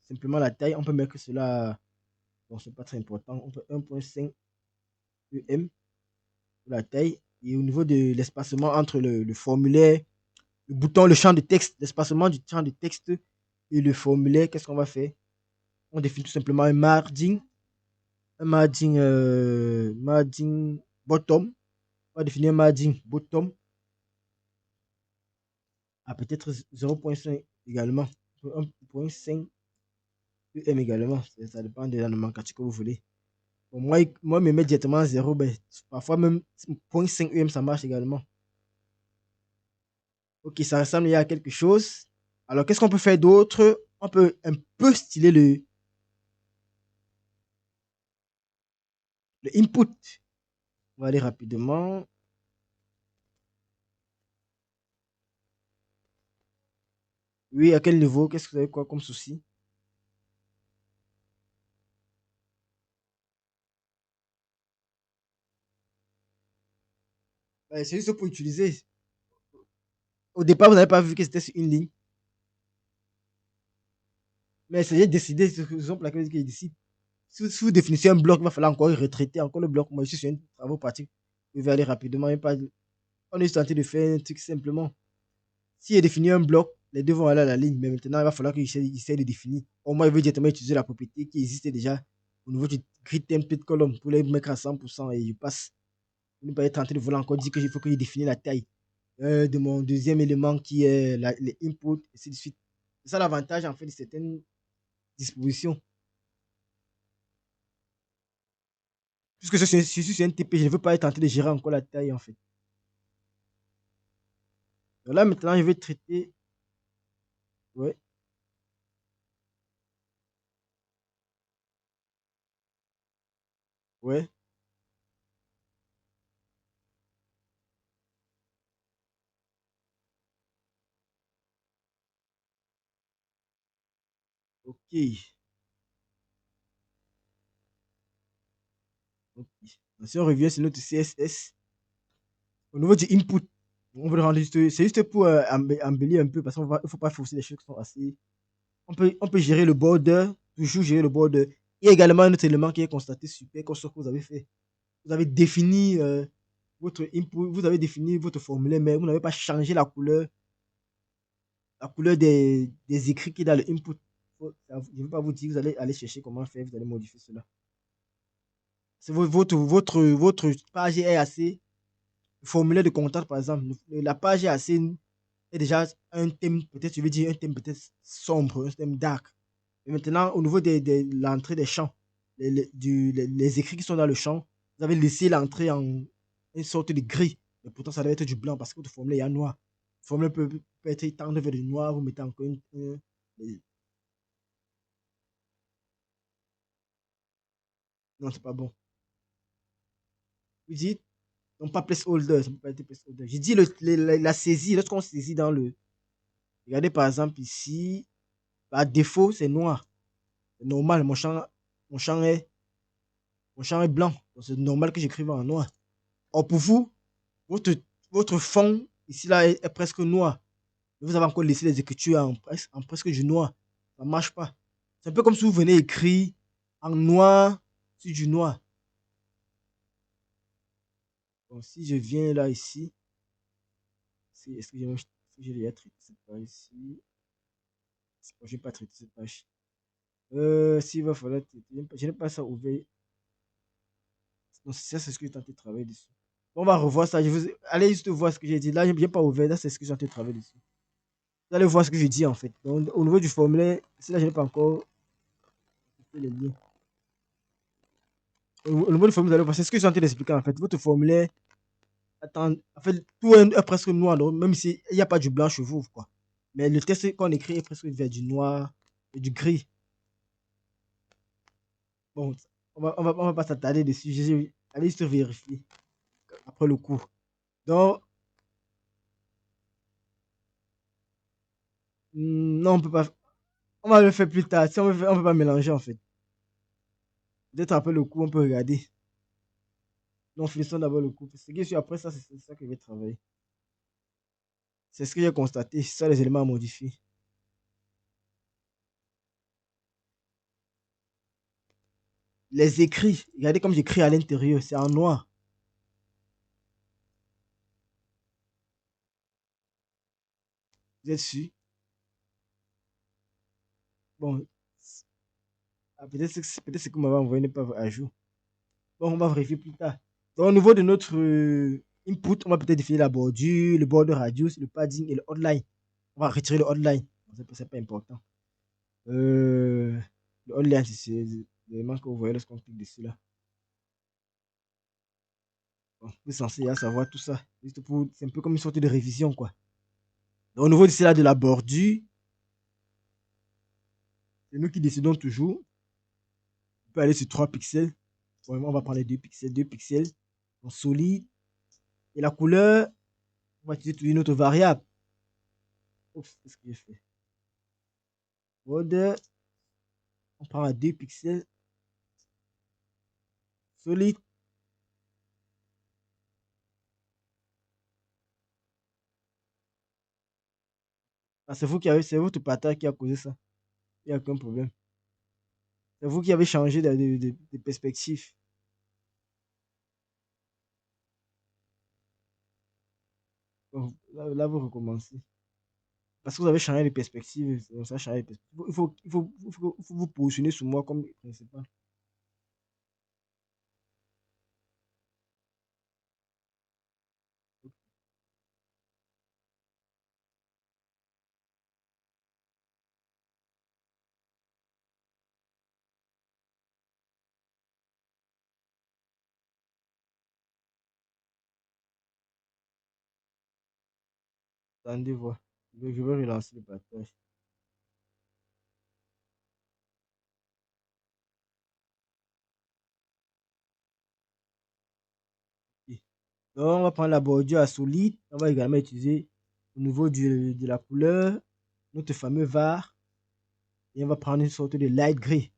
Simplement la taille. On peut mettre cela. Bon, c'est pas très important. On peut 1.5 EM pour la taille. Et au niveau de l'espacement entre le formulaire, le bouton, le champ de texte, l'espacement du champ de texte et le formulaire, qu'est-ce qu'on va faire? On définit tout simplement un margin bottom. On va définir un margin bottom à peut-être 0.5 également. 1.5 EM également. Ça dépend de la nomenclature que vous voulez. Bon, moi, me mettre directement à 0, ben, parfois même 0.5 EM, ça marche également. Ok, ça ressemble à quelque chose. Alors, qu'est-ce qu'on peut faire d'autre? On peut un peu styler le input. On va aller rapidement. Oui, à quel niveau? Qu'est-ce que vous avez quoi comme souci? C'est juste pour utiliser. Au départ, vous n'avez pas vu que c'était sur une ligne. Mais essayez de décider, c'est la raison pour laquelle je décide. Si vous définissez un bloc, il va falloir encore retraiter encore le bloc. Moi, je suis sur un travaux pratique. Je vais aller rapidement. On est juste en train de faire un truc simplement. S'il est défini un bloc, les deux vont aller à la ligne. Mais maintenant, il va falloir qu'ils essaient de définir. Au moins, il veut directement utiliser la propriété qui existait déjà au niveau du grid template column pour les mettre à 100% et je passe. Pour ne pas être en train de vouloir encore dire qu'il faut que je définisse la taille de mon deuxième élément qui est les inputs, et ainsi de suite. C'est ça l'avantage en fait de certaines dispositions. Puisque je suis sur un TP, je ne veux pas être en train de gérer encore la taille en fait. Donc là maintenant, je vais traiter. Ouais, ouais, ok. Ok. Donc, si on revient sur notre CSS, au niveau du input, on veut le rendre juste, c'est juste pour embellir un peu parce qu'il ne faut pas forcer les choses qui sont assez. On peut gérer le border, toujours gérer le border. Il y a également un autre élément qui est constaté super, comme ce que vous avez fait. Vous avez défini votre input, vous avez défini votre formulaire, mais vous n'avez pas changé la couleur des écrits qui est dans le input. Je ne veux pas vous dire, vous allez aller chercher comment faire, vous allez modifier cela. C'est votre page est assez, formulaire de contact par exemple, la page est assez, est déjà un thème, peut-être, je veux dire un thème peut-être sombre, un thème dark. Et maintenant, au niveau de l'entrée des champs, les écrits qui sont dans le champ, vous avez laissé l'entrée en une sorte de gris. Mais pourtant, ça doit être du blanc parce que votre formulaire est en noir. Le formulaire peut être tendre vers du noir, vous mettez encore non, c'est pas bon. Vous dites, non pas placeholder, ça peut pas être placeholder. J'ai dit la saisie, lorsqu'on saisit dans le. Regardez par exemple ici, par défaut, c'est noir. C'est normal, mon champ est, mon champ est blanc. Donc c'est normal que j'écrive en noir. Or pour vous, votre, votre fond ici là est presque noir. Vous avez encore laissé les écritures en presque du noir. Ça ne marche pas. C'est un peu comme si vous venez écrire en noir sur du noir. Bon, si je viens là ici, est-ce que j'ai déjà traité cette page ici? Je n'ai pas traité cette page. S'il va falloir traiter, je n'ai pas ça ouvert. Donc, ça, c'est ce que j'ai tenté de travailler dessus. Bon, on va revoir ça. Allez juste voir ce que j'ai dit. Là, je n'ai pas ouvert. Là, c'est ce que j'ai tenté de travailler dessus. Vous allez voir ce que je dis en fait. Donc, au niveau du formulaire, là, je n'ai pas encore fait les liens. Au niveau du formulaire, vous allez voir. C'est ce que je suis en train d'expliquer en fait. Votre formulaire, attends, en fait, tout est presque noir. Donc, même s'il n'y a pas du blanc chez vous, quoi. Mais le texte qu'on écrit est presque vers du noir et du gris. Bon, on va pas s'attarder dessus. Allez juste vérifier après le cours. Donc, non, on peut pas. On va le faire plus tard. Si on peut pas mélanger en fait. Peut-être après le cours, on peut regarder. Non, finissons d'abord le cours. Ce qui est sûr après ça, c'est ça que je vais travailler. C'est ce que j'ai constaté. C'est ça les éléments à modifier. Les écrits, regardez comme j'écris à l'intérieur, c'est en noir. Vous êtes sûr? Bon, peut-être que vous m'avez envoyé n'est pas à jour. Bon, on va vérifier plus tard. Donc, au niveau de notre input, on va peut-être définir la bordure, le border radius, le padding et le hotline. On va retirer le hotline. C'est pas important. Euh, le hotline, c'est l'élément que vous voyez lorsqu'on clique dessus là. Bon, vous êtes censé savoir tout ça. C'est un peu comme une sorte de révision, quoi. Donc, au niveau de cela de la bordure, c'est nous qui décidons toujours. On peut aller sur 3 pixels. Vraiment, on va prendre les 2 pixels, 2 pixels en solide. Et la couleur, on va utiliser une autre variable. Oups, qu'est-ce que j'ai fait? Border, on prend à 2 pixels solide. Ah, c'est votre partage qui a causé ça. Il n'y a aucun problème. C'est vous qui avez changé de perspective. Donc, là, vous recommencez. Parce que vous avez changé de perspective. Ça a changé de perspective. Il faut vous positionner sur moi comme principal. Attendez voir. Je vais relancer le partage. Ok. Donc, on va prendre la bordure à solide. On va également utiliser au niveau de la couleur notre fameux var. Et on va prendre une sorte de light gray.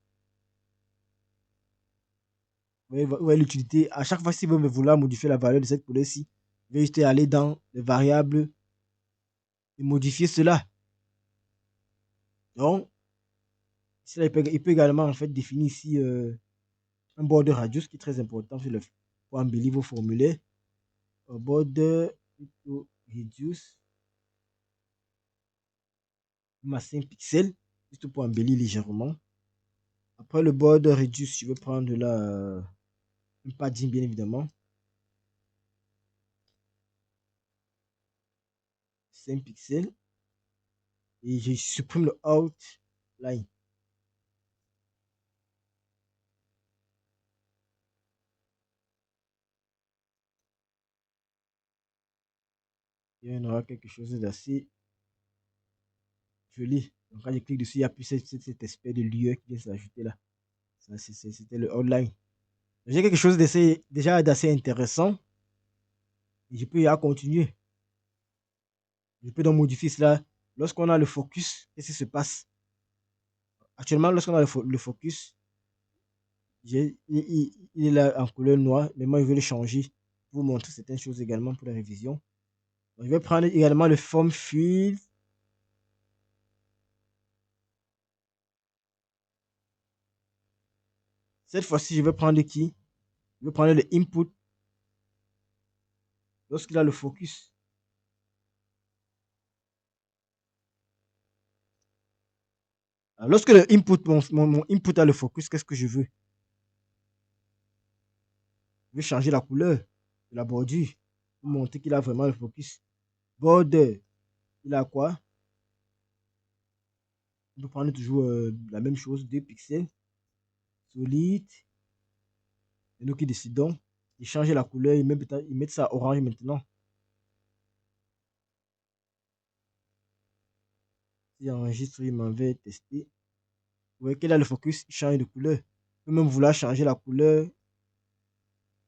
Vous voyez l'utilité. À chaque fois, si vous voulez modifier la valeur de cette couleur-ci, vous allez juste aller dans les variables et modifier cela. Donc, ici, là, il peut également en fait définir ici un border radius qui est très important pour embellir vos formulaires. Un border radius à 5 pixels, juste pour embellir légèrement. Après le border radius, je vais prendre là un padding bien évidemment. 5 pixels. Et je supprime le outline. Et on aura quelque chose d'assez joli. Donc quand je clique dessus, il n'y a plus cet aspect de lieu qui vient s'ajouter là. C'était le outline. J'ai quelque chose déjà d'assez intéressant. Et je peux y continuer. Je peux donc modifier cela. Lorsqu'on a le focus, qu'est-ce qui se passe? Actuellement, lorsqu'on a le focus, il est là en couleur noire, mais moi je vais le changer pour vous montrer certaines choses également pour la révision. Donc, je vais prendre également le form field. Cette fois-ci, je vais prendre qui? Je vais prendre le input lorsqu'il a le focus. Alors, lorsque le input, mon input a le focus, qu'est-ce que je veux? Je vais changer la couleur de la bordure pour montrer qu'il a vraiment le focus. Border, il a quoi? On peut prendre toujours la même chose, 2 pixels, solide. Et nous qui décidons de changer la couleur, ils mettent ça orange maintenant. Si j'enregistre, il m'en va tester. Vous voyez qu'il a le focus, il change de couleur. On peut même vouloir changer la couleur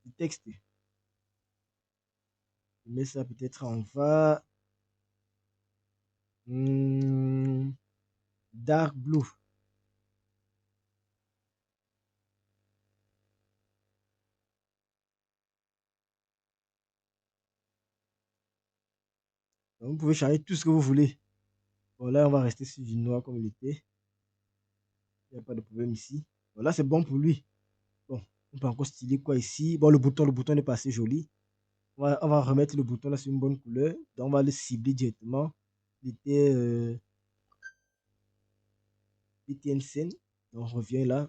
du texte. Je mets ça peut-être en va. Dark blue. Donc, vous pouvez changer tout ce que vous voulez. Bon, là, on va rester sur du noir comme il était. Il n'y a pas de problème ici. Bon, là, c'est bon pour lui. Bon, on peut encore styler quoi ici. Bon, le bouton n'est pas assez joli. On va remettre le bouton là sur une bonne couleur. Donc, on va le cibler directement. Il était BTN Donc, on revient là.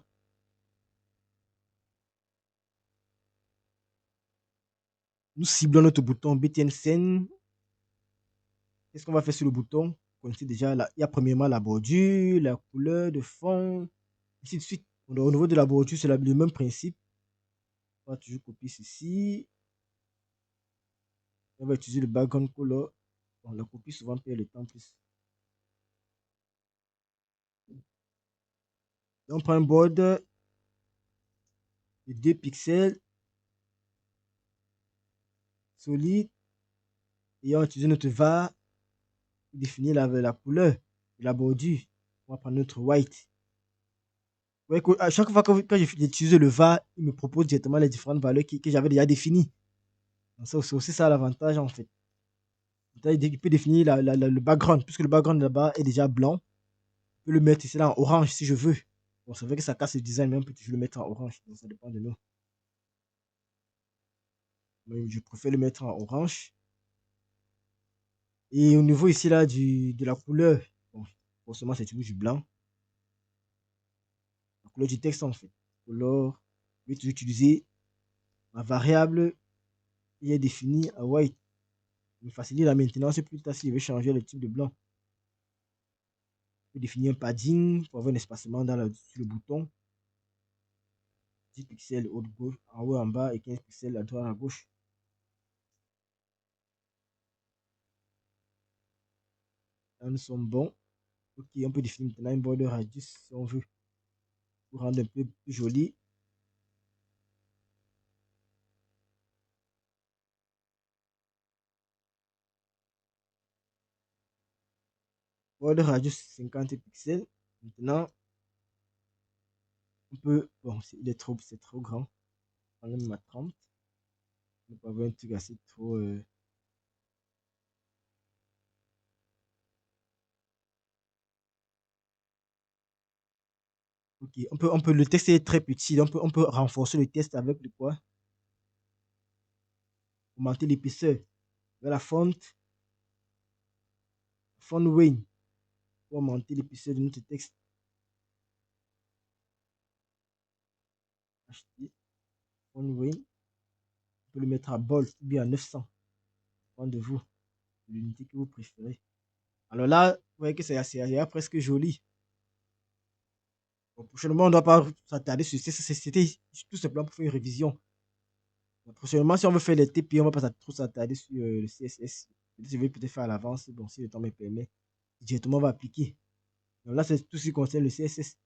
Nous ciblons notre bouton BTN. Qu'est-ce qu'on va faire sur le bouton? Vous connaissez déjà, là, il y a premièrement la bordure, la couleur de fond, ainsi de suite. Au niveau de la bordure, c'est le même principe. On va toujours copier ceci. On va utiliser le background color. Bon, la copie souvent perd le temps plus. Donc, on prend un border de 2 pixels solide et on utilise notre var pour définir la couleur de la bordure. On va prendre notre white. Vous voyez à chaque fois quand j'utilise le var, il me propose directement les différentes valeurs que j'avais déjà définies. C'est aussi ça l'avantage en fait. Il peut définir le background, puisque le background là-bas est déjà blanc. Je peux le mettre ici là en orange si je veux. Bon, c'est vrai que ça casse le design, mais on peut toujours le mettre en orange. Donc ça dépend de nous. Mais je préfère le mettre en orange. Et au niveau ici là de la couleur, bon, forcément c'est toujours du blanc. La couleur du texte en fait. Couleur, je vais toujours utiliser ma variable qui est définie à white. Me facilite la maintenance plus tard si je veux changer le type de blanc. Je peux définir un padding pour avoir un espacement sur le bouton. 10 pixels haut gauche, en haut en bas et 15 pixels à droite à gauche. Là, nous sommes bons. Ok, on peut définir maintenant une border radius si on veut pour rendre un peu plus joli. Border radius 50 pixels. Maintenant, on peut. Bon, c'est trop grand. On enlève ma 30. On peut avoir un truc assez trop. Ok, le texte est très petit. On peut renforcer le texte avec le quoi? Augmenter l'épaisseur. La font weight pour augmenter l'épaisseur de notre texte. Acheter font weight. On peut le mettre à bold ou bien à 900. Dépend de vous, de l'unité que vous préférez. Alors là, vous voyez que c'est presque joli. Bon, prochainement, on ne doit pas s'attarder sur ça. C'était tout simplement pour faire une révision. Donc, prochainement, si on veut faire les TP, on ne va pas trop s'attarder sur le CSS. Je vais peut-être faire à l'avance, bon, si le temps me permet. Directement, on va appliquer. Donc là, c'est tout ce qui concerne le CSS.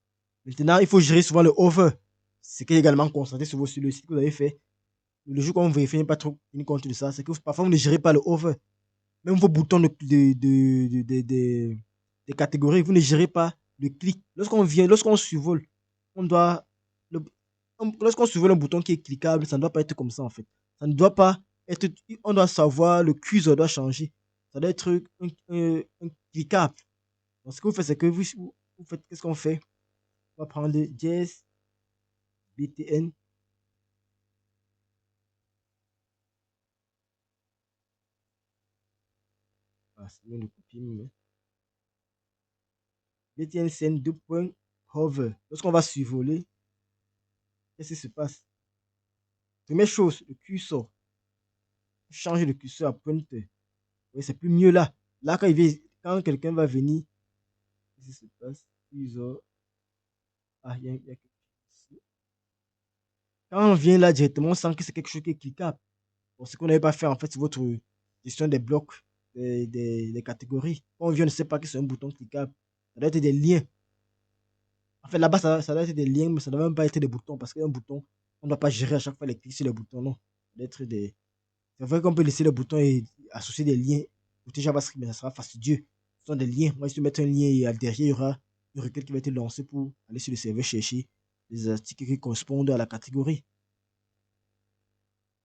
Maintenant, il faut gérer souvent le hover. C'est qui est également concentré sur le site que vous avez fait. Le jour qu'on vous vérifie pas trop une compte de ça, c'est que parfois vous ne gérez pas le hover. Même vos boutons des catégories, vous ne gérez pas le clic. Lorsqu'on survole, on doit. Lorsqu'on survole un bouton qui est cliquable, ça ne doit pas être comme ça en fait. Ça ne doit pas être. On doit savoir, le curseur doit changer. Ça doit être un cliquable. Donc ce que vous faites, c'est que vous faites. Qu'est-ce qu'on fait? On va prendre JS, BTN. Ah, c'est bien de copier, mais. BTN scène 2 points hover. Lorsqu'on va survoler, qu'est-ce qui se passe? Première chose, le curseur. Changer le curseur à pointeur. Oui, c'est plus mieux là. Là, quand quelqu'un va venir, qu'est-ce qui se passe? Curseur. Ah, il y a quelque chose ici. Quand on vient là directement, on sent que c'est quelque chose qui est cliquable. Bon, ce qu'on n'avait pas fait, en fait, c'est votre gestion des blocs, des catégories. Quand on vient, on ne sait pas que c'est un bouton cliquable. Ça doit être des liens. En fait, là-bas, ça doit être des liens, mais ça ne doit même pas être des boutons, parce qu'un bouton, on ne doit pas gérer à chaque fois les clics sur les boutons, non. Ça doit être des. C'est vrai qu'on peut laisser les boutons et associer des liens. Côté JavaScript, mais ça sera fastidieux. Ce sont des liens. Moi, si tu mets un lien et derrière, il y aura une requête qui va être lancée pour aller sur le serveur chercher les articles qui correspondent à la catégorie.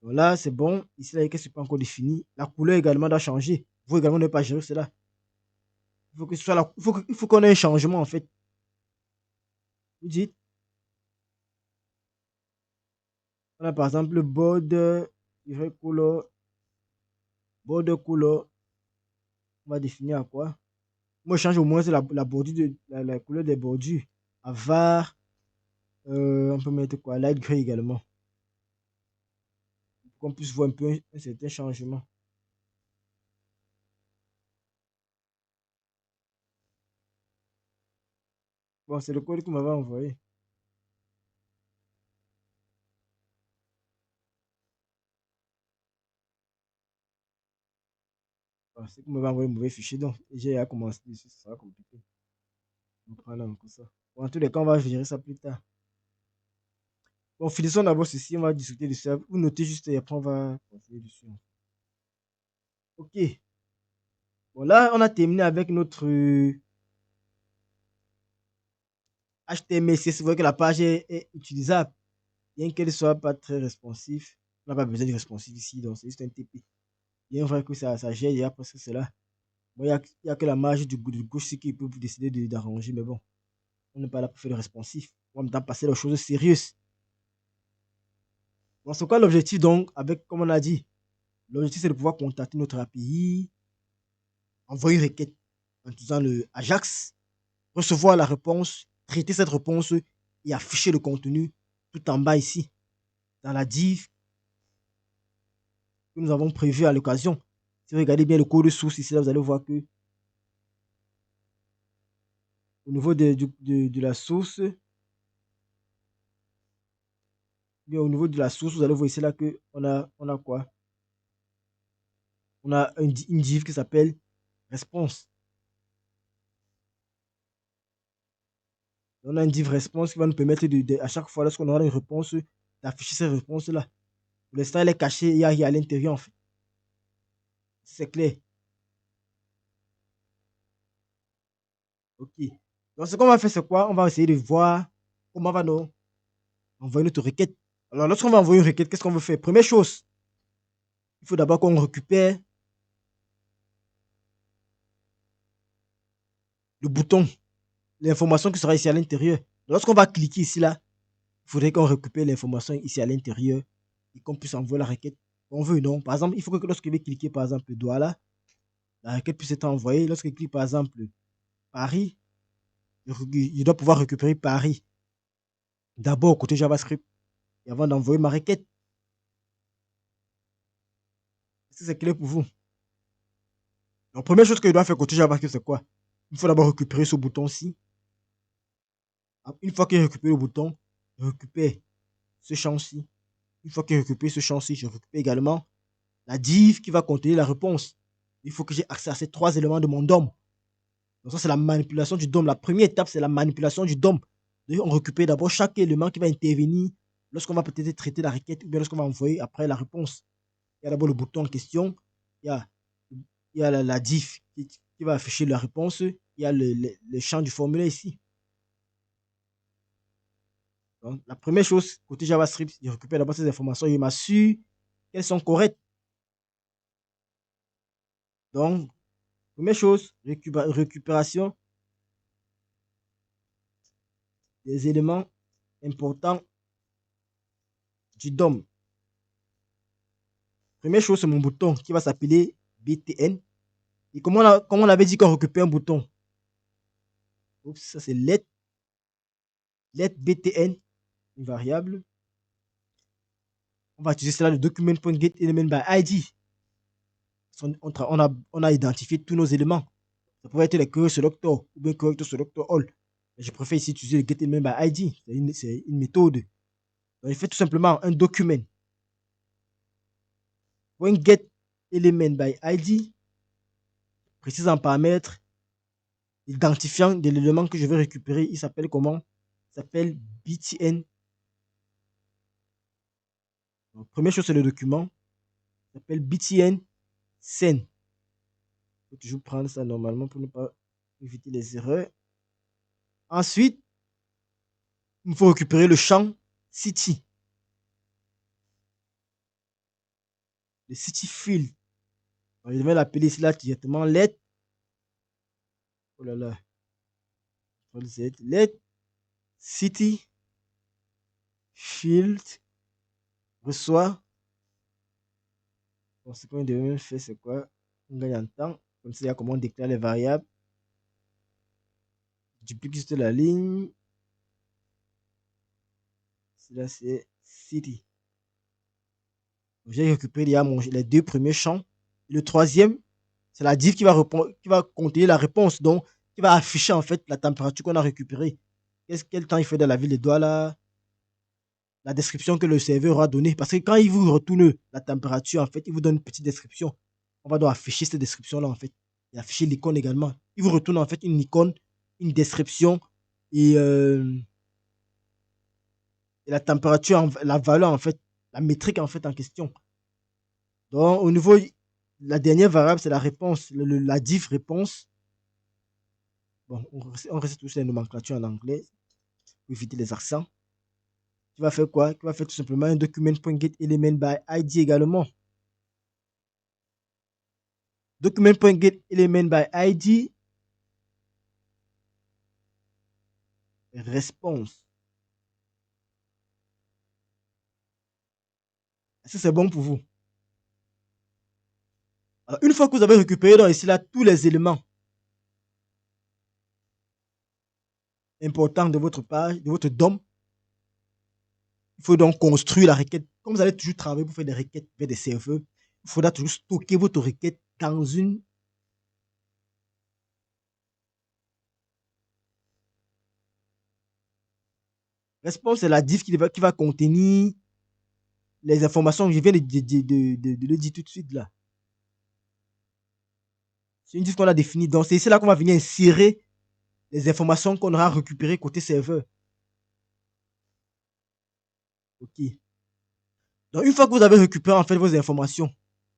Donc là, c'est bon. Ici, la requête n'est pas encore définie. La couleur également doit changer. Vous également ne pas gérer cela. Il faut que ce soit il faut qu'on ait un changement en fait. Vous dites, on a par exemple le border color, on va définir à quoi? Moi, je change au moins la bordure la couleur des bordures. À var, on peut mettre quoi? Light gray également. Pour qu'on puisse voir un peu un certain changement. Bon, c'est le code que vous m'avez envoyé. Bon, c'est que vous m'avez envoyé un mauvais fichier, donc j'ai à commencer dessus, ça sera compliqué. On va prendre encore ça. Bon, en tous les cas, on va gérer ça plus tard. Bon, finissons d'abord ceci, on va discuter de ça. Vous notez juste et après on va continuer dessus. Ok. Bon, là, on a terminé avec notre HTML. C'est vrai que la page est utilisable, bien qu'elle ne soit pas très responsive. On n'a pas besoin de responsive ici, donc c'est juste un TP. Bien vrai que ça gère déjà presque cela. Bon, il y a que la marge de gauche qui peut vous décider d'arranger, mais bon, on n'est pas là pour faire le responsif. On va maintenant passer aux choses sérieuses. Bon, c'est quoi l'objectif donc avec, comme on a dit, l'objectif c'est de pouvoir contacter notre API, envoyer une requête en utilisant le Ajax, recevoir la réponse, traiter cette réponse et afficher le contenu tout en bas ici, dans la div que nous avons prévu à l'occasion. Si vous regardez bien le code source ici, là, vous allez voir que au niveau de la source, bien au niveau de la source, vous allez voir ici là que on a quoi? On a une div qui s'appelle response. On a une div response qui va nous permettre à chaque fois lorsqu'on aura une réponse, d'afficher cette réponse-là. Pour l'instant, elle est cachée, il y a à l'intérieur en fait. C'est clair. Ok. Donc ce qu'on va faire, c'est quoi? On va essayer de voir comment on va nous envoyer notre requête. Alors lorsqu'on va envoyer une requête, qu'est-ce qu'on veut faire? Première chose, il faut d'abord qu'on récupère le bouton, l'information qui sera ici à l'intérieur. Lorsqu'on va cliquer ici là, il faudrait qu'on récupère l'information ici à l'intérieur et qu'on puisse envoyer la requête qu'on veut. Non, par exemple, il faut que lorsque je vais cliquer par exemple le doigt là, la requête puisse être envoyée. Lorsque je clique par exemple Paris, je dois pouvoir récupérer Paris d'abord côté JavaScript et avant d'envoyer ma requête. Est-ce que c'est clair pour vous? La première chose que je dois faire côté JavaScript, c'est quoi? Il faut d'abord récupérer ce bouton-ci. Une fois que j'ai récupéré le bouton, je récupère ce champ-ci. Une fois que j'ai récupéré ce champ-ci, je récupère également la div qui va contenir la réponse. Il faut que j'ai accès à ces trois éléments de mon DOM. Donc ça, c'est la manipulation du DOM. La première étape, c'est la manipulation du DOM. Donc, on récupère d'abord chaque élément qui va intervenir lorsqu'on va peut-être traiter la requête ou bien lorsqu'on va envoyer après la réponse. Il y a d'abord le bouton en question. Il y a la div qui va afficher la réponse. Il y a le champ du formulaire ici. Donc, la première chose, côté JavaScript, je récupère d'abord ces informations et je m'assure qu'elles sont correctes. Donc, première chose, récupération des éléments importants du DOM. Première chose, c'est mon bouton qui va s'appeler BTN. Et comme on avait dit qu'on récupère un bouton, oups, ça c'est let BTN, une variable. On va utiliser cela le document.getElementById. On a identifié tous nos éléments. Ça pourrait être les query selector ou bien corrector selector all. Mais je préfère ici utiliser le getElementById. C'est une méthode. Donc, je fais tout simplement un document. .getElementById, précise en paramètre, l'identifiant de l'élément que je vais récupérer. Il s'appelle comment? Il s'appelle btn. Donc, première chose, c'est le document. Il s'appelle btn sen. Il faut toujours prendre ça normalement pour ne pas éviter les erreurs. Ensuite, il faut récupérer le champ city. Le city field. Donc, je vais l'appeler ici là directement let. Oh là là. Let city field reçoit. Donc, ce qu'on devait faire, c'est quoi? On gagne en temps. Comme ça, il y a comment on déclare les variables. Duplique juste la ligne. Là, c'est city. J'ai récupéré les deux premiers champs. Le troisième, c'est la div qui va contenir la réponse, donc qui va afficher en fait la température qu'on a récupérée. Quel temps il fait dans la ville de Douala, la description que le serveur aura donnée. Parce que quand il vous retourne la température, en fait, il vous donne une petite description. On va donc afficher cette description-là, en fait. Et afficher l'icône également. Il vous retourne en fait une icône, une description et la température, la valeur en fait, la métrique en fait en question. Donc au niveau, la dernière variable, c'est la réponse, la div réponse. Bon, on reste tous les nomenclatures en anglais pour éviter les accents. Tu vas faire quoi? Tu vas faire tout simplement un document.getElementById également. Document.getElementById response. Est-ce que c'est bon pour vous? Alors, une fois que vous avez récupéré donc ici là tous les éléments importants de votre page, de votre DOM, il faut donc construire la requête. Comme vous allez toujours travailler pour faire des requêtes vers des serveurs, il faudra toujours stocker votre requête dans une réponse. C'est la div qui va contenir les informations. Je viens de le dire tout de suite là. C'est une div qu'on a définie. Donc, c'est ici là qu'on va venir insérer les informations qu'on aura récupérées côté serveur. Ok. Donc, une fois que vous avez récupéré en fait vos informations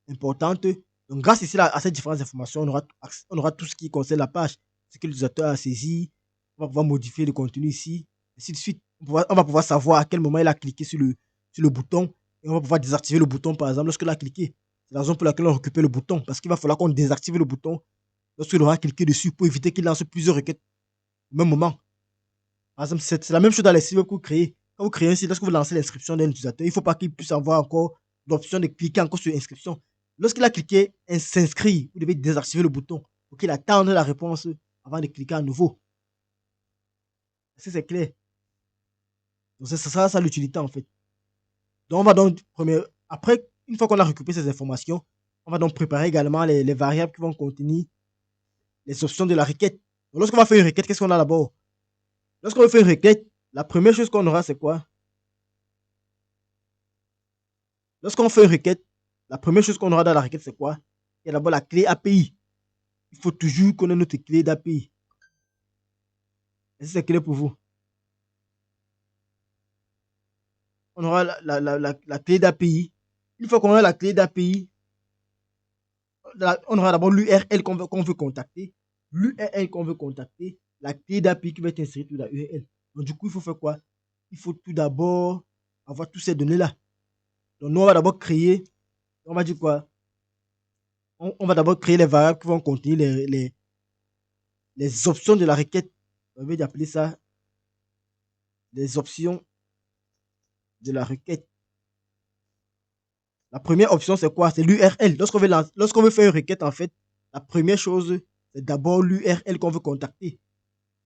importantes, donc grâce ici là, à ces différentes informations, on aura tout ce qui concerne la page, ce que l'utilisateur a saisi, on va pouvoir modifier le contenu ici, ainsi de suite. On va pouvoir savoir à quel moment il a cliqué sur le bouton et on va pouvoir désactiver le bouton par exemple lorsqu'il a cliqué. C'est la raison pour laquelle on récupère le bouton parce qu'il va falloir qu'on désactive le bouton lorsqu'il aura cliqué dessus pour éviter qu'il lance plusieurs requêtes au même moment. Par exemple, c'est la même chose dans les sites web que vous créez. Quand vous créez un site, lorsque vous lancez l'inscription d'un utilisateur, il ne faut pas qu'il puisse avoir encore l'option de cliquer encore sur inscription. Lorsqu'il a cliqué s'inscrit, vous devez désactiver le bouton pour qu'il attende la réponse avant de cliquer à nouveau. Est-ce que c'est clair? Donc, c'est ça l'utilité en fait. Donc, on va donc, après, une fois qu'on a récupéré ces informations, on va donc préparer également les variables qui vont contenir les options de la requête. Donc, lorsqu'on va faire une requête, qu'est-ce qu'on a d'abord? Lorsqu'on veut faire une requête, la première chose qu'on aura, c'est quoi? Lorsqu'on fait une requête, la première chose qu'on aura dans la requête, c'est quoi? Il y a d'abord la clé API. Il faut toujours connaître notre clé d'API. Est-ce que c'est clair pour vous? On aura la clé d'API. Une fois qu'on aura la clé d'API, on aura d'abord l'URL qu'on veut contacter. L'URL qu'on veut contacter, la clé d'API qui va être insérée dans la URL. Donc, du coup, il faut faire quoi? Il faut tout d'abord avoir toutes ces données-là. Donc, nous, on va d'abord créer, on va dire quoi? On va d'abord créer les variables qui vont contenir les options de la requête. On va appeler ça les options de la requête. La première option, c'est quoi? C'est l'URL. Lorsqu'on veut faire une requête, en fait, la première chose, c'est d'abord l'URL qu'on veut contacter.